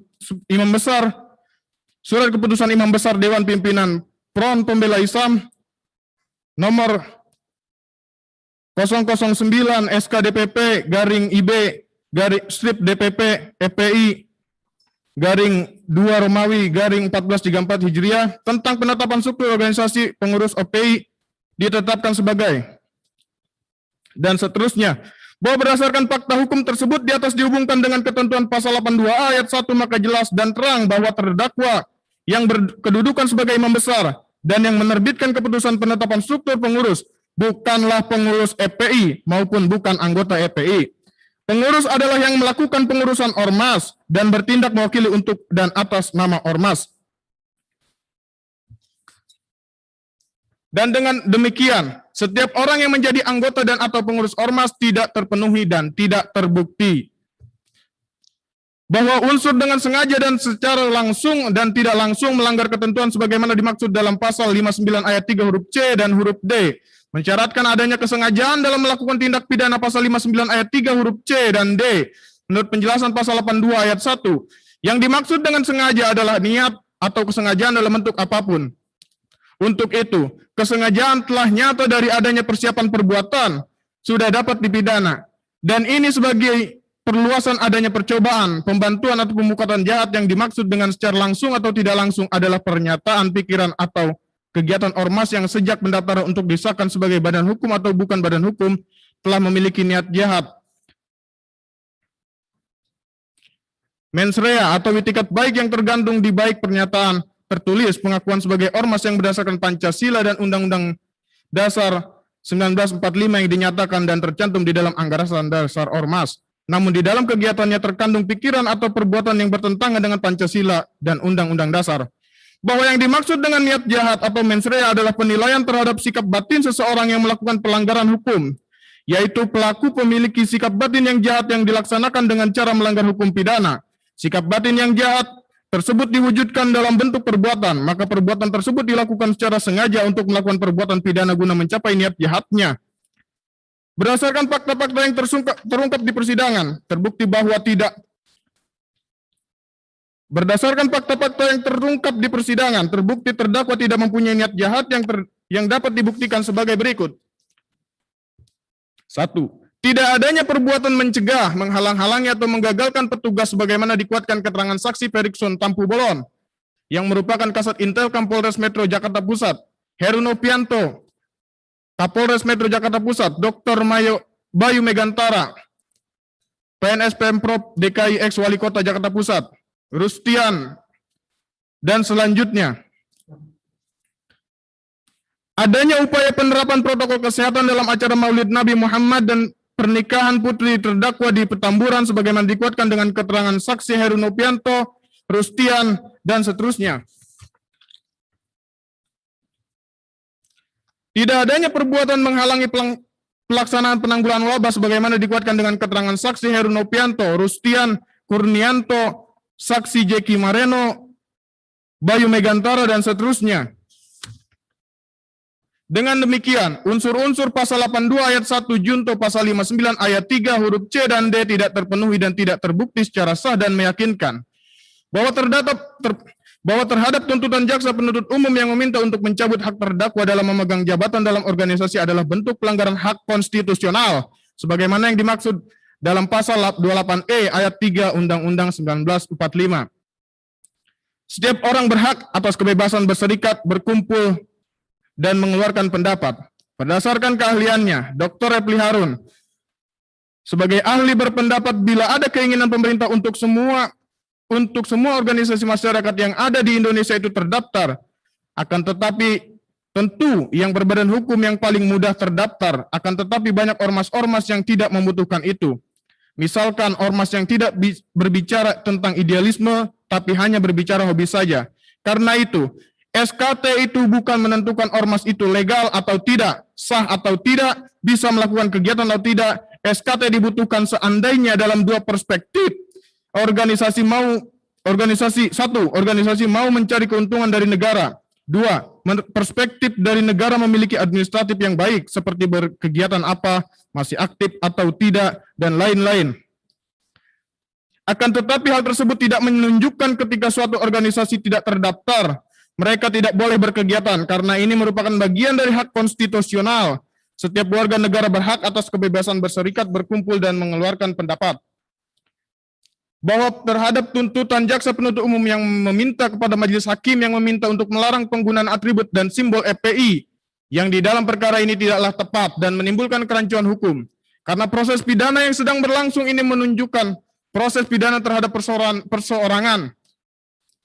besar Dewan Pimpinan Front Pembela Islam nomor 009 SK-DPP garing IB garing strip DPP FPI garing 2 Romawi garing 1434 Hijriah tentang penetapan struktur organisasi pengurus OPI ditetapkan sebagai dan seterusnya. Bahwa berdasarkan fakta hukum tersebut di atas dihubungkan dengan ketentuan pasal 82A ayat 1 maka jelas dan terang bahwa terdakwa yang berkedudukan sebagai imam besar dan yang menerbitkan keputusan penetapan struktur pengurus bukanlah pengurus FPI maupun bukan anggota FPI. Pengurus adalah yang melakukan pengurusan ormas dan bertindak mewakili untuk dan atas nama ormas. Dan dengan demikian, setiap orang yang menjadi anggota dan atau pengurus ormas tidak terpenuhi dan tidak terbukti. Bahwa unsur dengan sengaja dan secara langsung dan tidak langsung melanggar ketentuan sebagaimana dimaksud dalam pasal 59 ayat 3 huruf C dan huruf D, mensyaratkan adanya kesengajaan dalam melakukan tindak pidana pasal 59 ayat 3 huruf C dan D, menurut penjelasan pasal 82 ayat 1. Yang dimaksud dengan sengaja adalah niat atau kesengajaan dalam bentuk apapun. Untuk itu, kesengajaan telah nyata dari adanya persiapan perbuatan sudah dapat dipidana. Dan ini sebagai perluasan adanya percobaan, pembantuan atau pemufakatan jahat yang dimaksud dengan secara langsung atau tidak langsung adalah pernyataan, pikiran, atau kegiatan ormas yang sejak pendaftaran untuk disahkan sebagai badan hukum atau bukan badan hukum telah memiliki niat jahat. Mens rea atau itikat baik yang tergantung di baik pernyataan tertulis pengakuan sebagai ormas yang berdasarkan Pancasila dan Undang-Undang Dasar 1945 yang dinyatakan dan tercantum di dalam Anggaran Dasar Ormas. Namun di dalam kegiatannya terkandung pikiran atau perbuatan yang bertentangan dengan Pancasila dan Undang-Undang Dasar. Bahwa yang dimaksud dengan niat jahat atau mens rea adalah penilaian terhadap sikap batin seseorang yang melakukan pelanggaran hukum, yaitu pelaku memiliki sikap batin yang jahat yang dilaksanakan dengan cara melanggar hukum pidana. Sikap batin yang jahat tersebut diwujudkan dalam bentuk perbuatan, maka perbuatan tersebut dilakukan secara sengaja untuk melakukan perbuatan pidana guna mencapai niat jahatnya. Berdasarkan fakta-fakta yang terungkap di persidangan, terbukti bahwa tidak. Berdasarkan fakta-fakta yang terungkap di persidangan, terbukti terdakwa tidak mempunyai niat jahat yang dapat dibuktikan sebagai berikut. 1. Tidak adanya perbuatan mencegah, menghalang-halangi atau menggagalkan petugas sebagaimana dikuatkan keterangan saksi Ferikson Tampu Bolon yang merupakan Kasat Intel Kapolres Metro Jakarta Pusat, Heru Nopianto, Kapolres Metro Jakarta Pusat, Dr. Bayu Megantara, PNS Pemprov DKI ex Wali Kota Jakarta Pusat, Rustian, dan selanjutnya. Adanya upaya penerapan protokol kesehatan dalam acara Maulid Nabi Muhammad dan pernikahan putri terdakwa di Petamburan sebagaimana dikuatkan dengan keterangan saksi Heru Nopianto, Rustian, dan seterusnya. Tidak adanya perbuatan menghalangi pelaksanaan penanggulangan wabah sebagaimana dikuatkan dengan keterangan saksi Heru Nopianto, Rustian, Kurnianto, saksi Jeki Mareno, Bayu Megantara, dan seterusnya. Dengan demikian, unsur-unsur pasal 82 ayat 1 junto pasal 59 ayat 3 huruf C dan D tidak terpenuhi dan tidak terbukti secara sah dan meyakinkan bahwa terhadap tuntutan jaksa penuntut umum yang meminta untuk mencabut hak terdakwa dalam memegang jabatan dalam organisasi adalah bentuk pelanggaran hak konstitusional sebagaimana yang dimaksud dalam pasal 28E ayat 3 Undang-Undang 1945. Setiap orang berhak atas kebebasan berserikat, berkumpul, dan mengeluarkan pendapat. Berdasarkan keahliannya, Dr. Repli Harun sebagai ahli berpendapat bila ada keinginan pemerintah untuk semua organisasi masyarakat yang ada di Indonesia itu terdaftar, akan tetapi Tentu yang berbadan hukum yang paling mudah terdaftar, akan tetapi banyak ormas-ormas yang tidak membutuhkan itu. Misalkan ormas yang tidak berbicara tentang idealisme, tapi hanya berbicara hobi saja. Karena itu, SKT itu bukan menentukan ormas itu legal atau tidak, sah atau tidak, bisa melakukan kegiatan atau tidak. SKT dibutuhkan seandainya dalam dua perspektif. Organisasi mau mencari keuntungan dari negara. Dua, perspektif dari negara memiliki administratif yang baik, seperti berkegiatan apa, masih aktif atau tidak, dan lain-lain. Akan tetapi hal tersebut tidak menunjukkan ketika suatu organisasi tidak terdaftar, mereka tidak boleh berkegiatan, karena ini merupakan bagian dari hak konstitusional. Setiap warga negara berhak atas kebebasan berserikat, berkumpul, dan mengeluarkan pendapat. Bahwa terhadap tuntutan jaksa penuntut umum yang meminta kepada majelis hakim yang meminta untuk melarang penggunaan atribut dan simbol FPI yang di dalam perkara ini tidaklah tepat dan menimbulkan kerancuan hukum. Karena proses pidana yang sedang berlangsung ini menunjukkan proses pidana terhadap perseorangan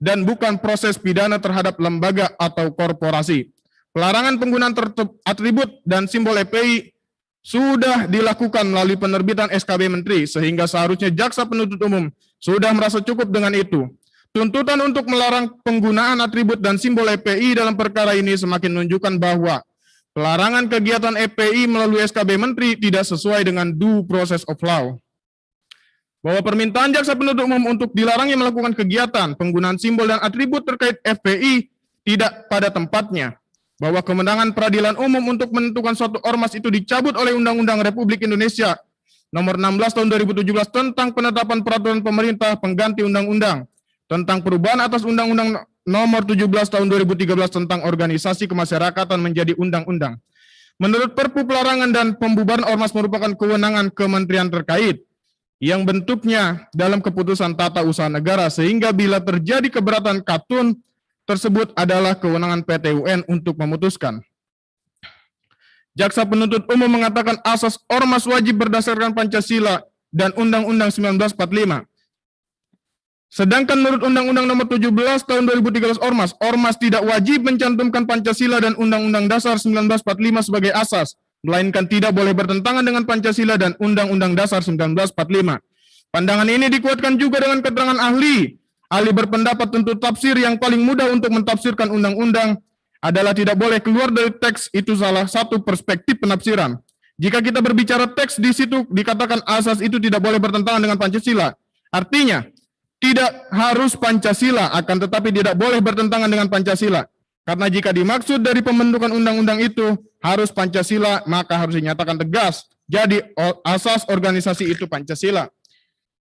dan bukan proses pidana terhadap lembaga atau korporasi. Pelarangan penggunaan atribut dan simbol FPI sudah dilakukan melalui penerbitan SKB Menteri, sehingga seharusnya jaksa penuntut umum sudah merasa cukup dengan itu. Tuntutan untuk melarang penggunaan atribut dan simbol FPI dalam perkara ini semakin menunjukkan bahwa pelarangan kegiatan FPI melalui SKB Menteri tidak sesuai dengan due process of law. Bahwa permintaan jaksa penuntut umum untuk dilarangnya melakukan kegiatan penggunaan simbol dan atribut terkait FPI tidak pada tempatnya. Bahwa kewenangan peradilan umum untuk menentukan suatu ormas itu dicabut oleh Undang-Undang Republik Indonesia Nomor 16 Tahun 2017 tentang penetapan peraturan pemerintah pengganti undang-undang tentang perubahan atas Undang-Undang Nomor 17 Tahun 2013 tentang organisasi kemasyarakatan menjadi undang-undang. Menurut Perpu pelarangan dan pembubaran ormas merupakan kewenangan kementerian terkait yang bentuknya dalam keputusan tata usaha negara, sehingga bila terjadi keberatan katun tersebut adalah kewenangan PT UN untuk memutuskan. Jaksa penuntut umum mengatakan asas ormas wajib berdasarkan Pancasila dan Undang-Undang 1945. Sedangkan menurut Undang-Undang Nomor 17 Tahun 2013 ormas tidak wajib mencantumkan Pancasila dan Undang-Undang Dasar 1945 sebagai asas, melainkan tidak boleh bertentangan dengan Pancasila dan Undang-Undang Dasar 1945. Pandangan ini dikuatkan juga dengan keterangan ahli. Ahli berpendapat tentu tafsir yang paling mudah untuk mentafsirkan undang-undang adalah tidak boleh keluar dari teks, itu salah satu perspektif penafsiran. Jika kita berbicara teks di situ dikatakan asas itu tidak boleh bertentangan dengan Pancasila. Artinya, tidak harus Pancasila, akan tetapi tidak boleh bertentangan dengan Pancasila. Karena jika dimaksud dari pembentukan undang-undang itu harus Pancasila, maka harus dinyatakan tegas. Jadi asas organisasi itu Pancasila.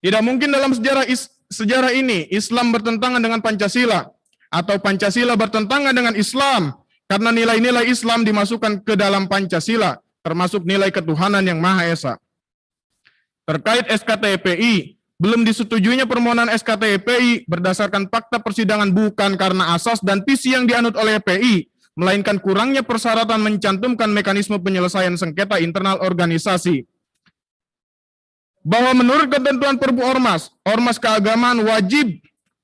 Tidak mungkin dalam sejarah ini Islam bertentangan dengan Pancasila atau Pancasila bertentangan dengan Islam, karena nilai-nilai Islam dimasukkan ke dalam Pancasila, termasuk nilai ketuhanan yang Maha Esa. Terkait SKT FPI, belum disetujuinya permohonan SKT FPI berdasarkan fakta persidangan bukan karena asas dan visi yang dianut oleh FPI, melainkan kurangnya persyaratan mencantumkan mekanisme penyelesaian sengketa internal organisasi. Bahwa menurut ketentuan Perpu Ormas, ormas keagamaan wajib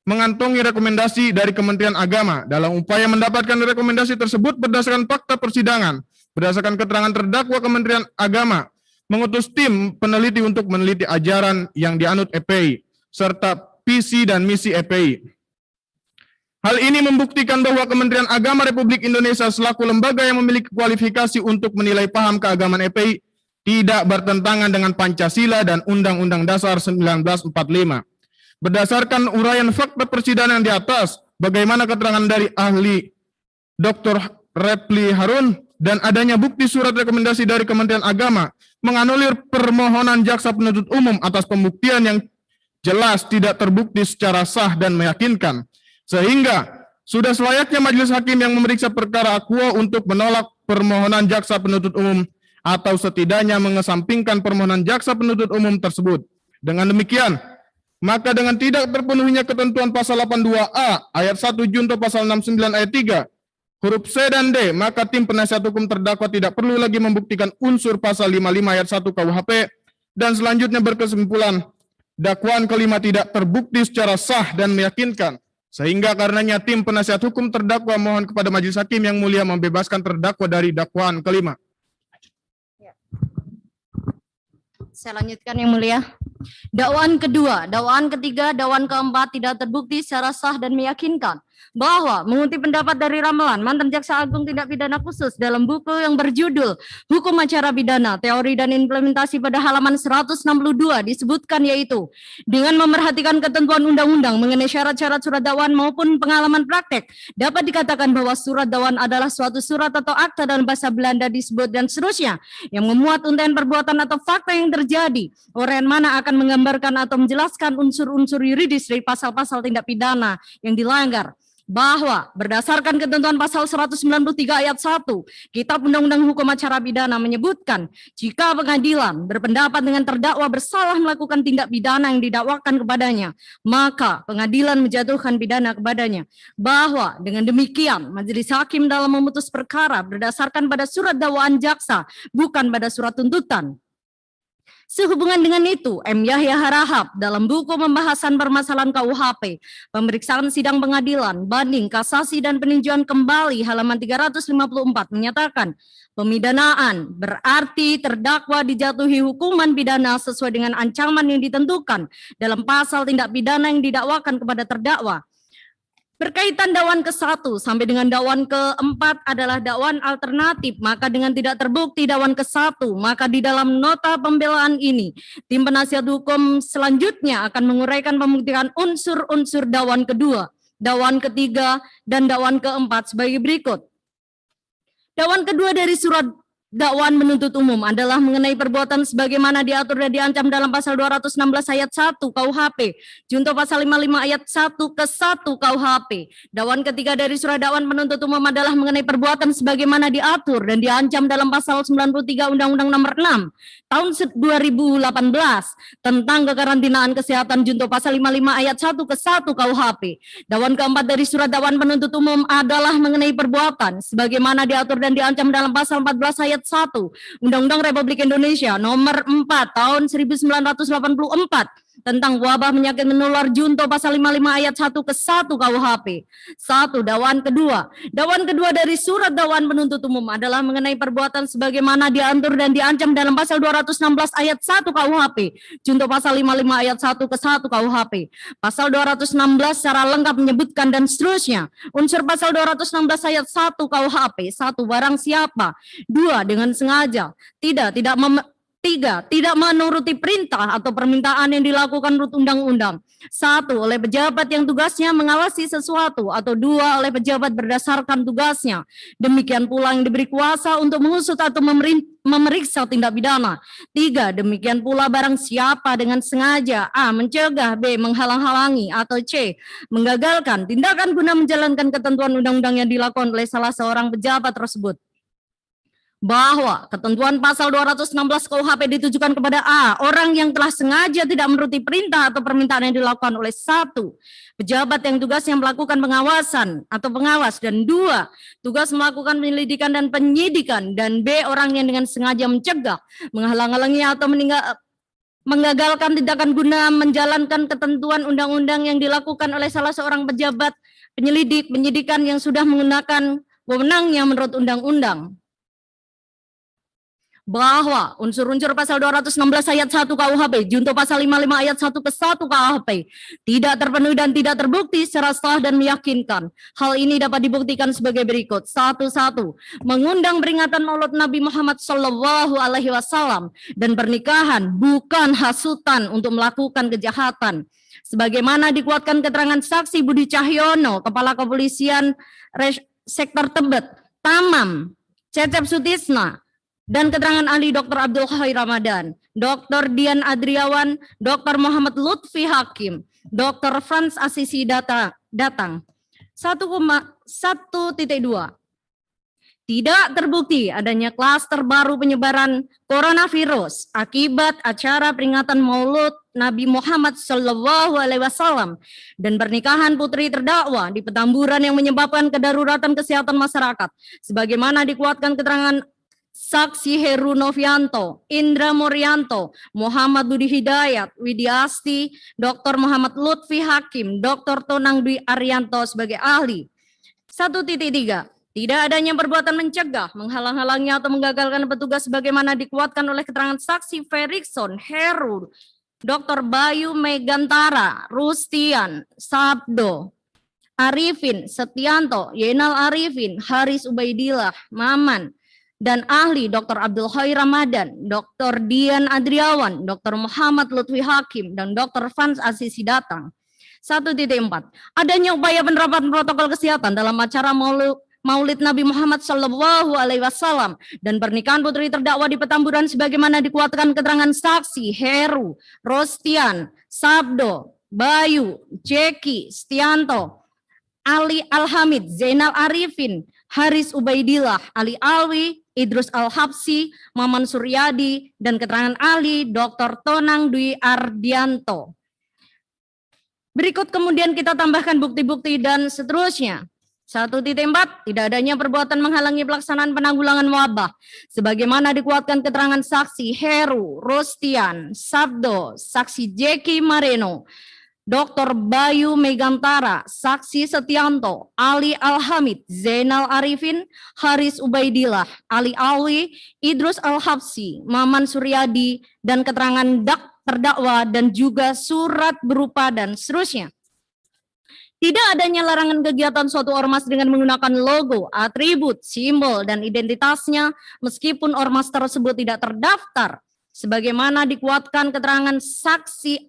mengantongi rekomendasi dari Kementerian Agama. Dalam upaya mendapatkan rekomendasi tersebut berdasarkan fakta persidangan, berdasarkan keterangan terdakwa, Kementerian Agama mengutus tim peneliti untuk meneliti ajaran yang dianut FPI, serta visi dan misi FPI. Hal ini membuktikan bahwa Kementerian Agama Republik Indonesia selaku lembaga yang memiliki kualifikasi untuk menilai paham keagamaan FPI tidak bertentangan dengan Pancasila dan Undang-Undang Dasar 1945. Berdasarkan uraian fakta persidangan di atas, bagaimana keterangan dari ahli Dr. Repli Harun dan adanya bukti surat rekomendasi dari Kementerian Agama menganulir permohonan jaksa penuntut umum atas pembuktian yang jelas tidak terbukti secara sah dan meyakinkan, sehingga sudah selayaknya majelis hakim yang memeriksa perkara aquo untuk menolak permohonan jaksa penuntut umum atau setidaknya mengesampingkan permohonan jaksa penuntut umum tersebut. Dengan demikian, maka dengan tidak terpenuhinya ketentuan pasal 82A ayat 1 junto pasal 69 ayat 3 huruf C dan D, maka tim penasihat hukum terdakwa tidak perlu lagi membuktikan unsur pasal 55 ayat 1 KUHP dan selanjutnya berkesimpulan dakwaan kelima tidak terbukti secara sah dan meyakinkan, Sehingga karenanya tim penasihat hukum terdakwa mohon kepada Majelis Hakim yang mulia membebaskan terdakwa dari dakwaan kelima. Saya lanjutkan yang mulia. Dakwaan kedua, dakwaan ketiga, dakwaan keempat tidak terbukti secara sah dan meyakinkan bahwa mengutip pendapat dari Ramelan, mantan Jaksa Agung Tindak Pidana Khusus dalam buku yang berjudul Hukum Acara Pidana, Teori dan Implementasi pada halaman 162 disebutkan yaitu dengan memerhatikan ketentuan undang-undang mengenai syarat-syarat surat dakwaan maupun pengalaman praktek, dapat dikatakan bahwa surat dakwaan adalah suatu surat atau akta dalam bahasa Belanda disebut dan seterusnya yang memuat untaian perbuatan atau fakta yang terjadi, uraian mana akan menggambarkan atau menjelaskan unsur-unsur yuridis dari pasal-pasal tindak pidana yang dilanggar. Bahwa berdasarkan ketentuan pasal 193 ayat 1 Kitab Undang-Undang Hukum Acara Pidana menyebutkan jika pengadilan berpendapat dengan terdakwa bersalah melakukan tindak pidana yang didakwakan kepadanya, maka pengadilan menjatuhkan pidana kepadanya. Bahwa dengan demikian majelis hakim dalam memutus perkara berdasarkan pada surat dakwaan jaksa bukan pada surat tuntutan. Sehubungan dengan itu, M. Yahya Harahap dalam buku pembahasan permasalahan KUHP, pemeriksaan sidang pengadilan, banding, kasasi, dan peninjauan kembali halaman 354 menyatakan, pemidanaan berarti terdakwa dijatuhi hukuman pidana sesuai dengan ancaman yang ditentukan dalam pasal tindak pidana yang didakwakan kepada terdakwa. Berkaitan dakwaan ke-1 sampai dengan dakwaan ke-4 adalah dakwaan alternatif, maka dengan tidak terbukti dakwaan ke-1, maka di dalam nota pembelaan ini, tim penasihat hukum selanjutnya akan menguraikan pembuktian unsur-unsur dakwaan kedua, dakwaan ketiga, dan dakwaan ke-4 sebagai berikut. Dakwaan kedua dari surat dakwaan penuntut umum adalah mengenai perbuatan sebagaimana diatur dan diancam dalam pasal 216 ayat 1 KUHP, junto pasal 55 ayat 1 ke 1 KUHP. Dakwaan ketiga dari surat dakwaan penuntut umum adalah mengenai perbuatan sebagaimana diatur dan diancam dalam pasal 93 Undang-Undang Nomor 6 tahun 2018 tentang kekarantinaan kesehatan, junto pasal 55 ayat 1 ke 1 KUHP. Dakwaan keempat dari surat dakwaan penuntut umum adalah mengenai perbuatan sebagaimana diatur dan diancam dalam pasal 14 ayat 1 Undang-Undang Republik Indonesia Nomor 4 tahun 1984 tentang wabah penyakit menular, junto pasal 55 ayat 1 ke 1 KUHP. 1. Dakwaan kedua. Dakwaan kedua dari surat dakwaan penuntut umum adalah mengenai perbuatan sebagaimana diatur dan diancam dalam pasal 216 ayat 1 KUHP, junto pasal 55 ayat 1 ke 1 KUHP. Pasal 216 secara lengkap menyebutkan dan seterusnya. Unsur pasal 216 ayat 1 KUHP. 1. Barang siapa. 2. Dengan sengaja. 3. Tidak menuruti perintah atau permintaan yang dilakukan menurut undang-undang. 1. Oleh pejabat yang tugasnya mengawasi sesuatu, atau 2. Oleh pejabat berdasarkan tugasnya. Demikian pula yang diberi kuasa untuk mengusut atau memeriksa tindak pidana. 3. Demikian pula barang siapa dengan sengaja A. mencegah, B. menghalang-halangi, atau C. menggagalkan tindakan guna menjalankan ketentuan undang-undang yang dilakukan oleh salah seorang pejabat tersebut. Bahwa ketentuan pasal 216 KUHP ditujukan kepada A. orang yang telah sengaja tidak menuruti perintah atau permintaan yang dilakukan oleh 1. pejabat yang tugasnya melakukan pengawasan atau pengawas, dan 2. tugas melakukan penyelidikan dan penyidikan, dan B. orang yang dengan sengaja mencegah, menghalang-halangi atau menggagalkan tindakan guna menjalankan ketentuan undang-undang yang dilakukan oleh salah seorang pejabat penyidikan yang sudah menggunakan wewenangnya menurut undang-undang. Bahwa unsur-unsur pasal 216 ayat 1 KUHP, junto pasal 55 ayat 1 ke 1 KUHP tidak terpenuhi dan tidak terbukti secara sah dan meyakinkan. Hal ini dapat dibuktikan sebagai berikut. 1. Mengundang peringatan Maulid Nabi Muhammad SAW dan pernikahan bukan hasutan untuk melakukan kejahatan. Sebagaimana dikuatkan keterangan saksi Budi Cahyono, Kepala Kepolisian Sektor Tebet, Tamam, Cecep Sutisna, dan keterangan ahli Dr. Abdul Khair Ramadan, Dr. Dian Adriawan, Dr. Muhammad Lutfi Hakim, Dr. Franz Asisi datang. 1,1.2. Tidak terbukti adanya klaster baru penyebaran coronavirus akibat acara peringatan Maulid Nabi Muhammad SAW dan pernikahan putri terdakwa di Petamburan yang menyebabkan kedaruratan kesehatan masyarakat. Sebagaimana dikuatkan keterangan Saksi Heru Novianto, Indra Morianto, Muhammad Budi Hidayat, Widiasti, Dr. Muhammad Lutfi Hakim, Dr. Tonang Dwi Arianto sebagai ahli. 1.3. Tidak adanya perbuatan mencegah, menghalang-halangi atau menggagalkan petugas sebagaimana dikuatkan oleh keterangan saksi Ferikson, Heru, Dr. Bayu Megantara, Rustian, Sabdo, Arifin, Setianto, Yenal Arifin, Haris Ubaidillah, Maman, dan ahli Dr. Abdul Khair Ramadan, Dr. Dian Adriawan, Dr. Muhammad Lutfi Hakim, dan Dr. Fans Asisi datang. 1.4. Adanya upaya penerapan protokol kesehatan dalam acara Maulid Nabi Muhammad Sallallahu Alaihi Wasallam dan pernikahan putri terdakwa di Petamburan sebagaimana dikuatkan keterangan saksi Heru, Rostian, Sabdo, Bayu, Jeki, Stianto, Ali Alhamid, Zainal Arifin, Haris Ubaidillah, Ali Alwi, Idrus Al-Habsi, Maman Suryadi, dan keterangan ahli Dr. Tonang Dwi Ardianto. Berikut kemudian kita tambahkan bukti-bukti dan seterusnya. 1.4. Tidak adanya perbuatan menghalangi pelaksanaan penanggulangan wabah. Sebagaimana dikuatkan keterangan saksi Heru, Rostian, Sabdo, saksi Jeki Mareno, Dr. Bayu Megantara, saksi Setianto, Ali Alhamid, Zainal Arifin, Haris Ubaidillah, Ali Alwi, Idrus Al-Habsi, Maman Suryadi, dan keterangan terdakwa dan juga surat berupa dan seterusnya. Tidak adanya larangan kegiatan suatu ormas dengan menggunakan logo, atribut, simbol, dan identitasnya meskipun ormas tersebut tidak terdaftar. Sebagaimana dikuatkan keterangan saksi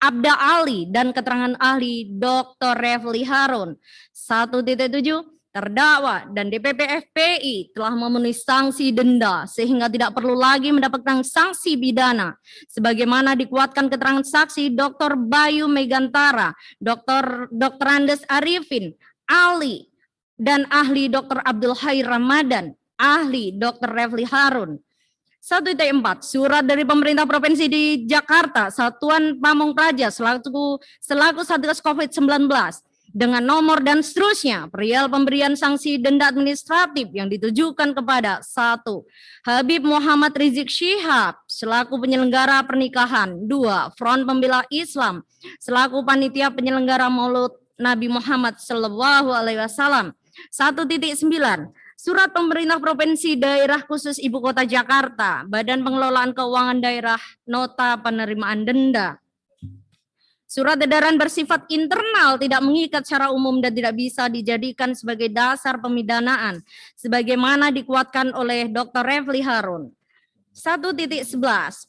Abda Ali dan keterangan ahli Dr. Refli Harun. 1.7. Terdakwa dan DPP FPI telah memenuhi sanksi denda sehingga tidak perlu lagi mendapatkan sanksi pidana. Sebagaimana dikuatkan keterangan saksi Dr. Bayu Megantara, Dr. Andes Arifin, Ali, dan ahli Dr. Abdul Khair Ramadan, ahli Dr. Refli Harun. 1.4. Surat dari pemerintah provinsi di Jakarta, Satuan Pamong Praja selaku Satgas COVID-19 dengan nomor dan seterusnya, perihal pemberian sanksi denda administratif yang ditujukan kepada 1. Habib Muhammad Rizik Syihab selaku penyelenggara pernikahan. 2. Front Pembela Islam selaku panitia penyelenggara Maulid Nabi Muhammad Sallallahu Alaihi Wasallam. 1.9. Surat pemerintah provinsi daerah khusus Ibu Kota Jakarta, Badan Pengelolaan Keuangan Daerah, nota penerimaan denda. Surat edaran bersifat internal tidak mengikat secara umum dan tidak bisa dijadikan sebagai dasar pemidanaan, sebagaimana dikuatkan oleh Dr. Refli Harun. 1.11.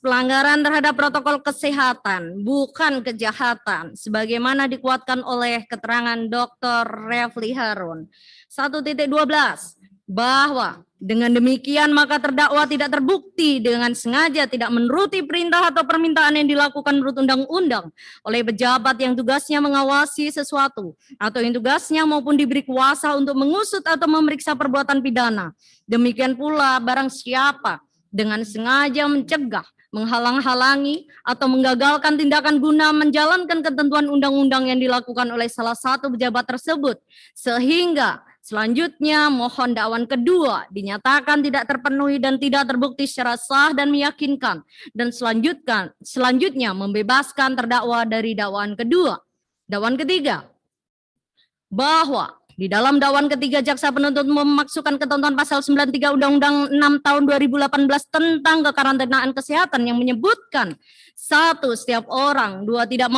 Pelanggaran terhadap protokol kesehatan bukan kejahatan, sebagaimana dikuatkan oleh keterangan Dr. Refli Harun. 1.12. Bahwa dengan demikian maka terdakwa tidak terbukti dengan sengaja tidak menuruti perintah atau permintaan yang dilakukan menurut undang-undang oleh pejabat yang tugasnya mengawasi sesuatu atau yang tugasnya maupun diberi kuasa untuk mengusut atau memeriksa perbuatan pidana. Demikian pula barang siapa dengan sengaja mencegah, menghalang-halangi atau menggagalkan tindakan guna menjalankan ketentuan undang-undang yang dilakukan oleh salah satu pejabat tersebut sehingga selanjutnya, mohon dakwaan kedua dinyatakan tidak terpenuhi dan tidak terbukti secara sah dan meyakinkan, dan selanjutnya membebaskan terdakwa dari dakwaan kedua. Dakwaan ketiga, bahwa di dalam dakwaan ketiga jaksa penuntut memasukkan ketentuan pasal 93 Undang-Undang 6 tahun 2018 tentang kekarantinaan kesehatan yang menyebutkan 1. Setiap orang. 2. Tidak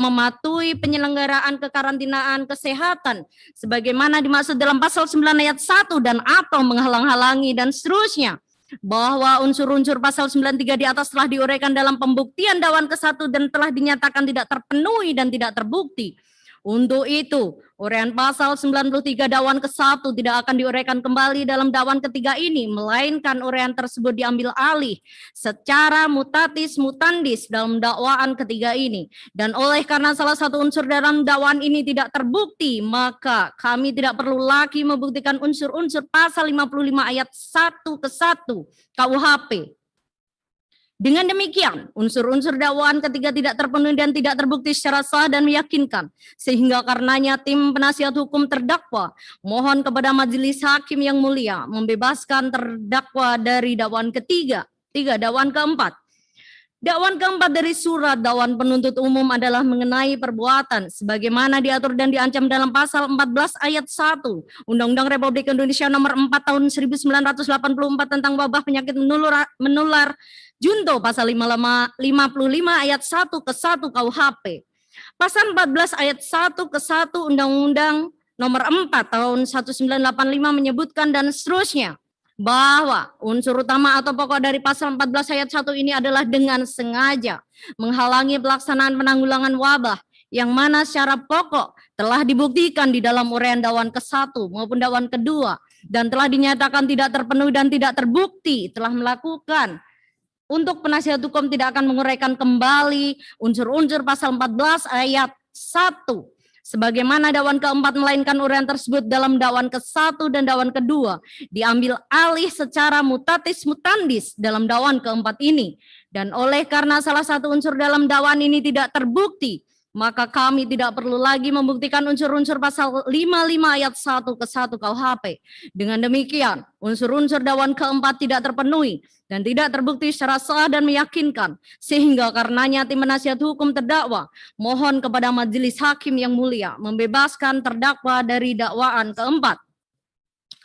mematuhi penyelenggaraan kekarantinaan kesehatan sebagaimana dimaksud dalam pasal 9 ayat 1 dan atau menghalang-halangi dan seterusnya. Bahwa unsur-unsur pasal 93 di atas telah diuraikan dalam pembuktian dakwaan ke-1 dan telah dinyatakan tidak terpenuhi dan tidak terbukti. Untuk itu, uraian pasal 93 dakwaan ke-1 tidak akan diuraikan kembali dalam dakwaan ketiga ini, melainkan uraian tersebut diambil alih secara mutatis mutandis dalam dakwaan ketiga ini. Dan oleh karena salah satu unsur dalam dakwaan ini tidak terbukti, maka kami tidak perlu lagi membuktikan unsur-unsur pasal 55 ayat 1 ke 1 KUHP. Dengan demikian, unsur-unsur dakwaan ketiga tidak terpenuhi dan tidak terbukti secara sah dan meyakinkan, sehingga karenanya tim penasihat hukum terdakwa mohon kepada majelis hakim yang mulia membebaskan terdakwa dari dakwaan ketiga. Dakwaan keempat. Dakwaan keempat dari surat dakwaan penuntut umum adalah mengenai perbuatan sebagaimana diatur dan diancam dalam pasal 14 ayat 1 Undang-Undang Republik Indonesia nomor 4 tahun 1984 tentang wabah penyakit menular junto pasal 55 ayat 1 ke 1 KUHP. Pasal 14 ayat 1 ke 1 Undang-Undang nomor 4 tahun 1985 menyebutkan dan seterusnya bahwa unsur utama atau pokok dari pasal 14 ayat 1 ini adalah dengan sengaja menghalangi pelaksanaan penanggulangan wabah yang mana secara pokok telah dibuktikan di dalam uraian dakwaan ke-1 maupun dakwaan kedua dan telah dinyatakan tidak terpenuhi dan tidak terbukti telah melakukan. Untuk penasihat hukum tidak akan menguraikan kembali unsur-unsur pasal 14 ayat 1 sebagaimana dakwaan keempat melainkan uraian tersebut dalam dakwaan ke-1 dan dakwaan kedua diambil alih secara mutatis mutandis dalam dakwaan keempat ini. Dan oleh karena salah satu unsur dalam dakwaan ini tidak terbukti, maka kami tidak perlu lagi membuktikan unsur-unsur pasal 55 ayat 1 ke 1 KUHP. Dengan demikian, unsur-unsur dakwaan keempat tidak terpenuhi dan tidak terbukti secara sah dan meyakinkan, sehingga karenanya tim penasihat hukum terdakwa mohon kepada majelis hakim yang mulia membebaskan terdakwa dari dakwaan keempat.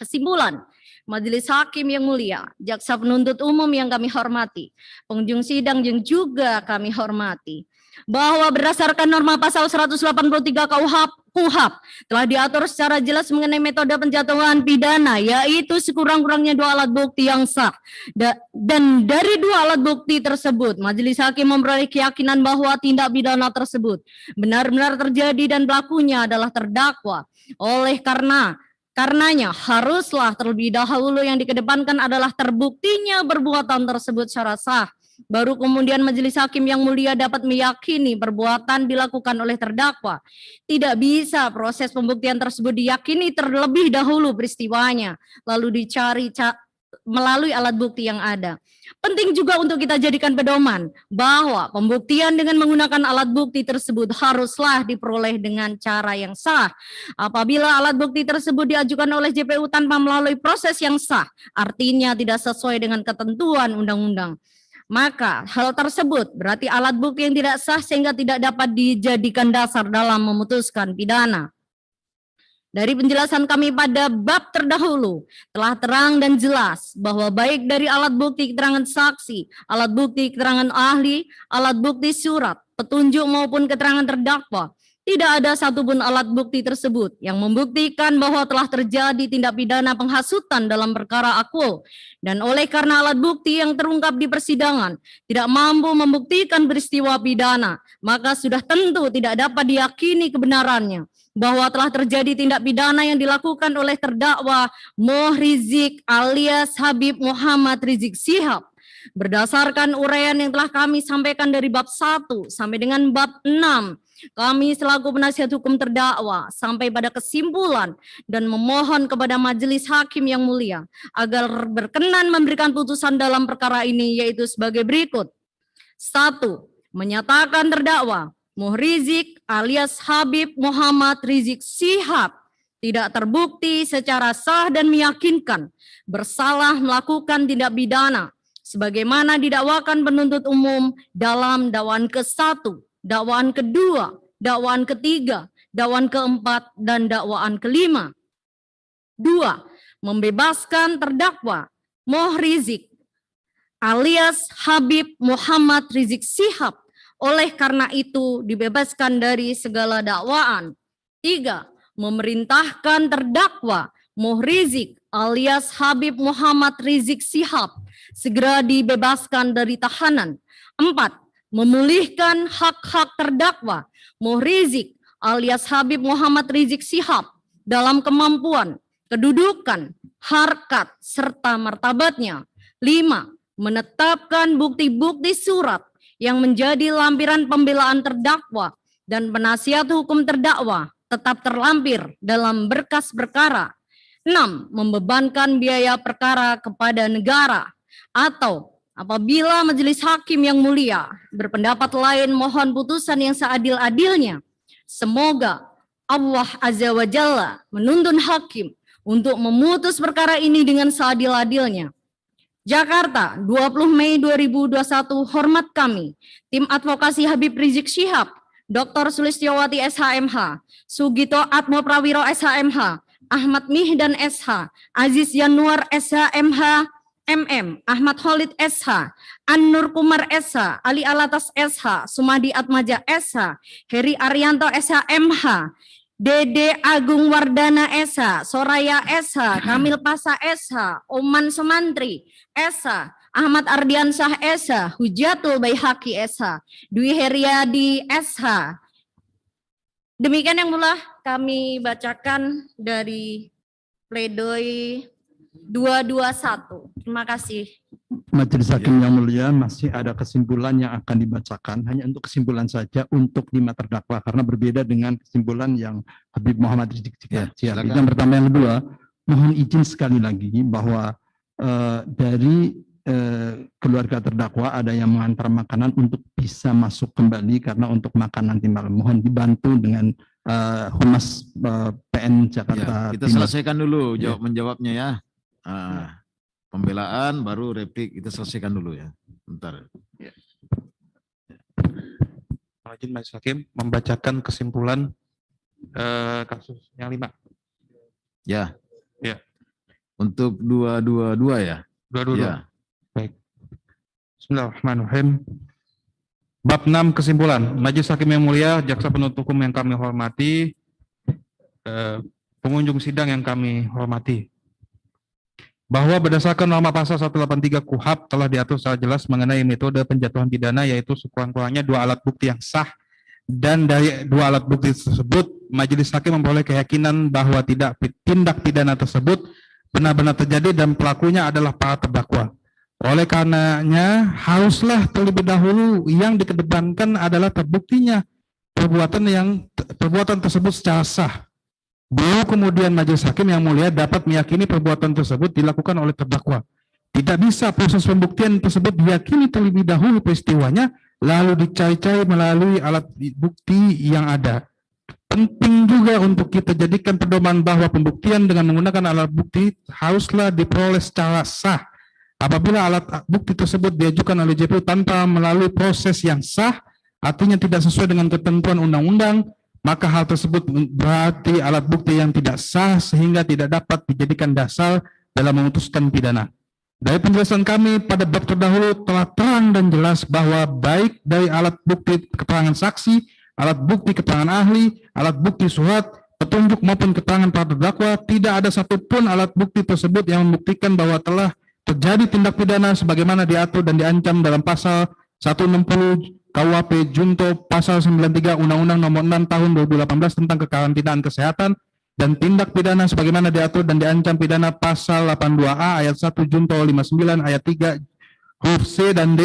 Kesimpulan, majelis hakim yang mulia, jaksa penuntut umum yang kami hormati, pengunjung sidang yang juga kami hormati, bahwa berdasarkan norma pasal 183 KUHP telah diatur secara jelas mengenai metode penjatuhan pidana, yaitu sekurang-kurangnya 2 alat bukti yang sah. Dan dari 2 alat bukti tersebut, majelis hakim memperoleh keyakinan bahwa tindak pidana tersebut benar-benar terjadi dan pelakunya adalah terdakwa. Oleh karenanya haruslah terlebih dahulu yang dikedepankan adalah terbuktinya perbuatan tersebut secara sah. Baru kemudian majelis hakim yang mulia dapat meyakini perbuatan dilakukan oleh terdakwa. Tidak bisa proses pembuktian tersebut diyakini terlebih dahulu peristiwanya, lalu dicari melalui alat bukti yang ada. Penting juga untuk kita jadikan pedoman bahwa pembuktian dengan menggunakan alat bukti tersebut haruslah diperoleh dengan cara yang sah. Apabila alat bukti tersebut diajukan oleh JPU tanpa melalui proses yang sah, artinya tidak sesuai dengan ketentuan undang-undang, maka hal tersebut berarti alat bukti yang tidak sah sehingga tidak dapat dijadikan dasar dalam memutuskan pidana. Dari penjelasan kami pada bab terdahulu telah terang dan jelas bahwa baik dari alat bukti keterangan saksi, alat bukti keterangan ahli, alat bukti surat, petunjuk maupun keterangan terdakwa, tidak ada satupun alat bukti tersebut yang membuktikan bahwa telah terjadi tindak pidana penghasutan dalam perkara akul. Dan oleh karena alat bukti yang terungkap di persidangan tidak mampu membuktikan peristiwa pidana, maka sudah tentu tidak dapat diyakini kebenarannya bahwa telah terjadi tindak pidana yang dilakukan oleh terdakwa Moh Rizik alias Habib Muhammad Rizik Syihab. Berdasarkan uraian yang telah kami sampaikan dari bab 1 sampai dengan bab 6, kami selaku penasihat hukum terdakwa sampai pada kesimpulan dan memohon kepada majelis hakim yang mulia agar berkenan memberikan putusan dalam perkara ini, yaitu sebagai berikut. 1. Menyatakan terdakwa Moh Rizik alias Habib Muhammad Rizik Syihab tidak terbukti secara sah dan meyakinkan bersalah melakukan tindak pidana sebagaimana didakwakan penuntut umum dalam dakwaan ke-1, dakwaan kedua, dakwaan ketiga, dakwaan keempat, dan dakwaan kelima. 2. Membebaskan terdakwa Moh Rizik alias Habib Muhammad Rizik Syihab, oleh karena itu dibebaskan dari segala dakwaan. 3. Memerintahkan terdakwa Moh Rizik alias Habib Muhammad Rizik Syihab segera dibebaskan dari tahanan. 4. Memulihkan hak-hak terdakwa Moh Rizik alias Habib Muhammad Rizik Syihab dalam kemampuan, kedudukan, harkat, serta martabatnya. 5. Menetapkan bukti-bukti surat yang menjadi lampiran pembelaan terdakwa dan penasihat hukum terdakwa tetap terlampir dalam berkas perkara. 6. Membebankan biaya perkara kepada negara atau apabila majelis hakim yang mulia berpendapat lain, mohon putusan yang seadil-adilnya. Semoga Allah Azza wa Jalla menuntun hakim untuk memutus perkara ini dengan seadil-adilnya. Jakarta, 20 Mei 2021, hormat kami, tim advokasi Habib Rizik Syihab, Dr. Sulistyowati SHMH, Sugito Atmo Prawiro SHMH, Ahmad Mihdan SH, Aziz Yanuar SHMH, MM, Ahmad Khalid SH, An-Nur Kumar SH, Ali Alatas SH, Sumadi Atmaja SH, Heri Arianto SHMH, Dede Agung Wardana SH, Soraya SH, Kamil Pasa SH, Oman Semantri SH, Ahmad Ardiansyah SH, Hujatul Baihaqi SH, Dwi Heriadi SH. Demikian yang mulia kami bacakan dari pledoi 221. Terima kasih. Majelis Hakim yang mulia, masih ada kesimpulan yang akan dibacakan, hanya untuk kesimpulan saja untuk 5 terdakwa, karena berbeda dengan kesimpulan yang Habib Muhammad Rizik Syihab. silakan. Yang pertama, yang kedua, mohon izin sekali lagi bahwa dari keluarga terdakwa ada yang mengantar makanan untuk bisa masuk kembali, karena untuk makan nanti malam. Mohon dibantu dengan Humas PN Jakarta Kita Timur. selesaikan dulu menjawabnya ya. Pembelaan baru replik, kita selesaikan dulu ya. Bentar. Izin Majelis Hakim membacakan kesimpulan kasus yang 5. Ya. Ya. Untuk 222 ya. Dua-dua. Ya. Baik. Bismillahirrahmanirrahim. Bab 6 kesimpulan. Majelis Hakim yang mulia, jaksa penuntut hukum yang kami hormati, pengunjung sidang yang kami hormati, bahwa berdasarkan norma pasal 183 KUHP telah diatur secara jelas mengenai metode penjatuhan pidana, yaitu sekurang-kurangnya 2 alat bukti yang sah, dan dari 2 alat bukti tersebut majelis hakim memperoleh keyakinan bahwa tindak pidana tersebut benar-benar terjadi dan pelakunya adalah para terdakwa. Oleh karenanya haruslah terlebih dahulu yang dikedepankan adalah terbuktinya perbuatan tersebut secara sah. Baru kemudian majelis hakim yang mulia dapat meyakini perbuatan tersebut dilakukan oleh terdakwa. Tidak bisa proses pembuktian tersebut diyakini terlebih dahulu peristiwanya, lalu dicari-cari melalui alat bukti yang ada. Penting juga untuk kita jadikan pedoman bahwa pembuktian dengan menggunakan alat bukti haruslah diperoleh secara sah. Apabila alat bukti tersebut diajukan oleh JPU tanpa melalui proses yang sah, artinya tidak sesuai dengan ketentuan undang-undang, maka hal tersebut berarti alat bukti yang tidak sah sehingga tidak dapat dijadikan dasar dalam memutuskan pidana. Dari penjelasan kami pada bab terdahulu telah terang dan jelas bahwa baik dari alat bukti keterangan saksi, alat bukti keterangan ahli, alat bukti surat, petunjuk maupun keterangan para terdakwa, tidak ada satupun alat bukti tersebut yang membuktikan bahwa telah terjadi tindak pidana sebagaimana diatur dan diancam dalam pasal 160 KUHP Junto pasal 93 Undang-Undang Nomor 6 Tahun 2018 tentang kekarantinaan kesehatan, dan tindak pidana sebagaimana diatur dan diancam pidana pasal 82A ayat 1 Junto 59 ayat 3 huruf C dan D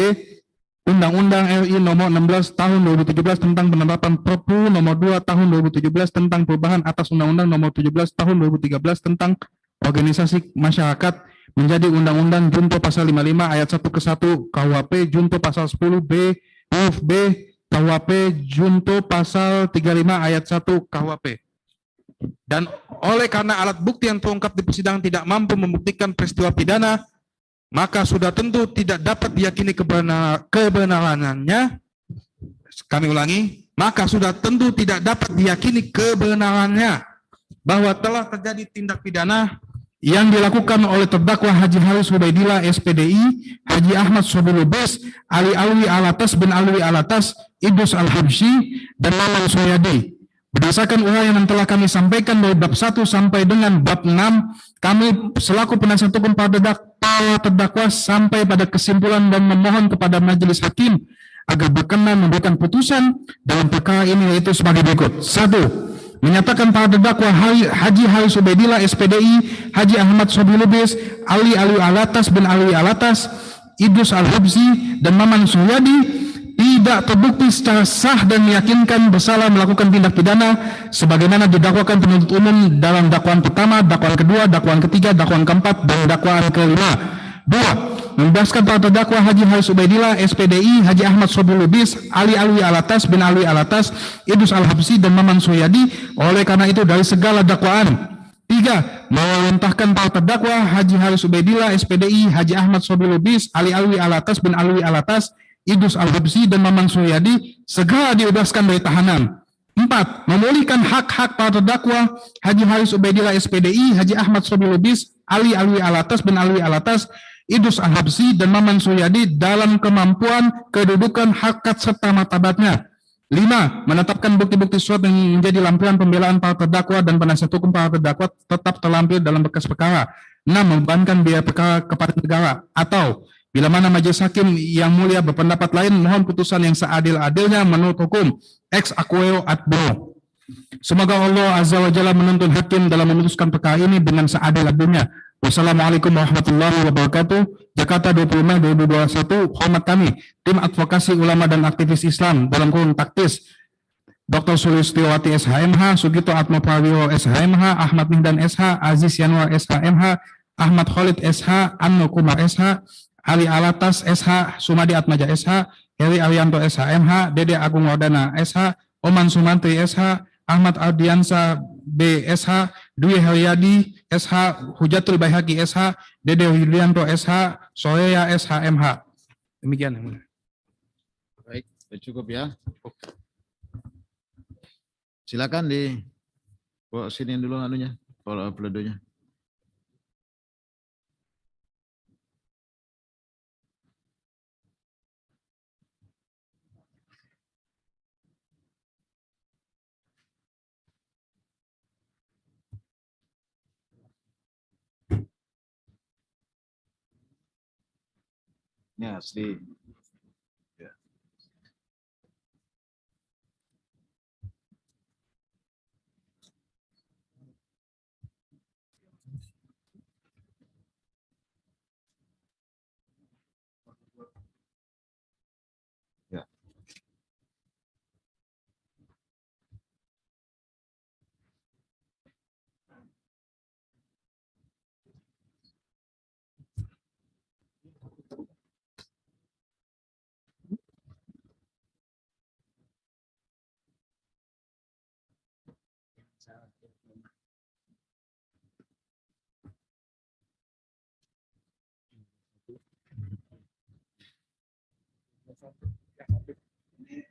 Undang-Undang RI Nomor 16 Tahun 2017 tentang penerapan Perpu Nomor 2 Tahun 2017 tentang perubahan atas Undang-Undang Nomor 17 Tahun 2013 tentang organisasi masyarakat menjadi Undang-Undang Junto pasal 55 ayat 1 ke 1 KUHP Junto pasal 10B huruf B KUHP Junto pasal 35 ayat 1 KUHP. Dan oleh karena alat bukti yang terungkap di persidangan tidak mampu membuktikan peristiwa pidana, maka sudah tentu tidak dapat diyakini kebenarannya. Kami ulangi, maka sudah tentu tidak dapat diyakini kebenarannya bahwa telah terjadi tindak pidana yang dilakukan oleh terdakwa Haji Haris Hubaidillah SPDI, Haji Ahmad Sobulubes, Ali Alwi Alatas bin Alwi Alatas, Idrus Al-Habsyi, dan Maman Suryadi. Berdasarkan uraian yang telah kami sampaikan dari bab 1 sampai dengan bab 6, kami selaku penasihat hukum para terdakwa sampai pada kesimpulan dan memohon kepada majelis hakim agar berkenan memberikan putusan dalam perkara ini, yaitu sebagai berikut. 1. Menyatakan para terdakwa Haji Haris Hubaidillah SPDI, Haji Ahmad Sobulubes, Ali Alwi Alatas bin Alwi Alatas, Idrus Al-Habsyi, dan Maman Suryadi tidak terbukti secara sah dan meyakinkan bersalah melakukan tindak pidana sebagaimana didakwakan penuntut umum dalam dakwaan pertama, dakwaan kedua, dakwaan ketiga, dakwaan keempat, dan dakwaan kelima. 2. membebaskan para terdakwa Haji Haris Ubaidillah, SPDI, Haji Ahmad Sobri Lubis, Ali Alwi Alatas bin Alwi Alatas, Idrus Al-Habsi, dan Maman Suryadi. Oleh karena itu dari segala dakwaan. 3. Memerintahkan para terdakwa Haji Haris Ubaidillah, SPDI, Haji Ahmad Sobri Lubis, Ali Alwi Alatas bin Alwi Alatas, Idrus Al-Habsi, dan Maman Suryadi segera dibebaskan dari tahanan. 4. Memulihkan hak-hak para terdakwa Haji Haris Ubaidillah, SPDI, Haji Ahmad Sobri Lubis, Ali Alwi Alatas bin Alwi Alatas, Idrus Al-Habsi, dan Maman Suryadi dalam kemampuan, kedudukan, harkat, serta martabatnya. 5. Menetapkan bukti-bukti surat yang menjadi lampiran pembelaan para terdakwa dan penasihat hukum para terdakwa tetap terlampir dalam berkas perkara. 6. Membebankan biaya perkara kepada negara. Atau bila mana majelis hakim yang mulia berpendapat lain, mohon putusan yang seadil-adilnya menurut hukum ex aequo ad bro. Semoga Allah Azza wa Jalla menuntun hakim dalam memutuskan perkara ini dengan seadil-adilnya. Wassalamualaikum warahmatullahi wabarakatuh. Jakarta 25 Mei 2021. Hormat kami, tim advokasi ulama dan aktivis Islam dalam kurung taktis Dr. Sulistiowati SHMH, Sugito Atmo Prawiro SHMH, Ahmad Mihdan SH, Aziz Yanwar SHMH, Ahmad Khalid SH, Anno Kumar SH, Ali Alatas SH, Sumadi Atmaja SH, Heri Arianto SHMH, Dede Agung Wardana SH, Oman Sumantri SH, Ahmad Ardiansa BSH, Dwi Haryadi SH, Hujatul Baihaqi SH, Dede Yulianto SH, Soeya SHMH. Demikian. Baik, cukup ya. Silakan di sini dulu anunya, kalau pledoinya. Ya, asli. Ya. Ya.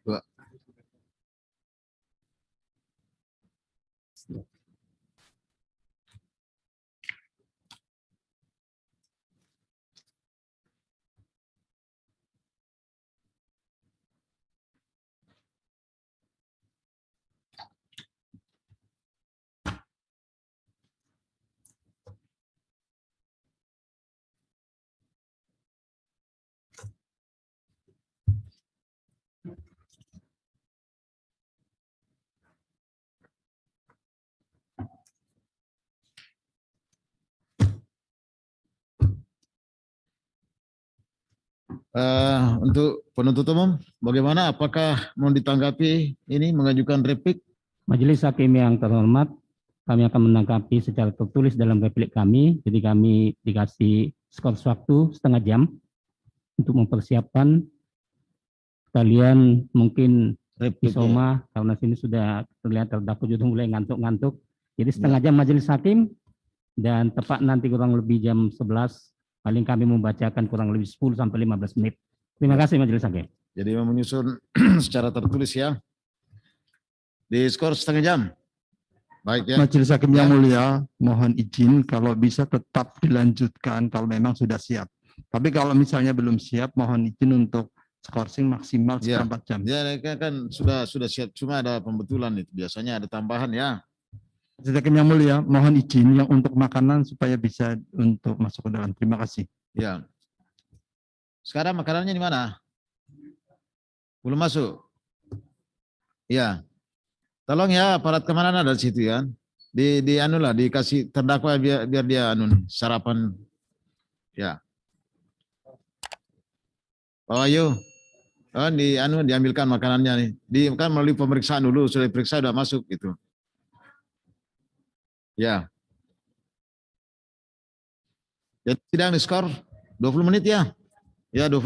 Dua. Untuk penuntut umum, bagaimana? Apakah mau ditanggapi ini mengajukan replik? Majelis Hakim yang terhormat, kami akan menanggapi secara tertulis dalam replik kami. Jadi kami dikasih skor waktu setengah jam untuk mempersiapkan. Kalian mungkin Replik. Isoma karena sini sudah terlihat terdakwa sudah mulai ngantuk-ngantuk. Jadi setengah jam Majelis Hakim dan tepat nanti kurang lebih jam 11 paling kami membacakan kurang lebih 10 sampai 15 menit. Terima kasih Majelis Hakim. Jadi menyusun secara tertulis ya. Di skor setengah jam. Baik ya. Majelis Hakim yang mulia, mohon izin kalau bisa tetap dilanjutkan kalau memang sudah siap. Tapi kalau misalnya belum siap, mohon izin untuk skorsing maksimal Ya. 4 jam. Ya kan sudah siap, cuma ada pembetulan itu. Biasanya ada tambahan ya. Majelis Hakim yang mulia, mohon izin yang untuk makanan supaya bisa untuk masuk ke dalam. Terima kasih. Ya. Sekarang makanannya di mana? Belum masuk. Ya. Tolong ya aparat keamanan ada di situ kan. Di anu lah, dikasih terdakwa biar dia anu nih, sarapan. Ya. Oh ayo. Oh, diambilkan makanannya nih. Kan melalui pemeriksaan dulu, sudah diperiksa sudah masuk gitu. Ya. Jadi sidang diskor 20 menit ya. Ya, 20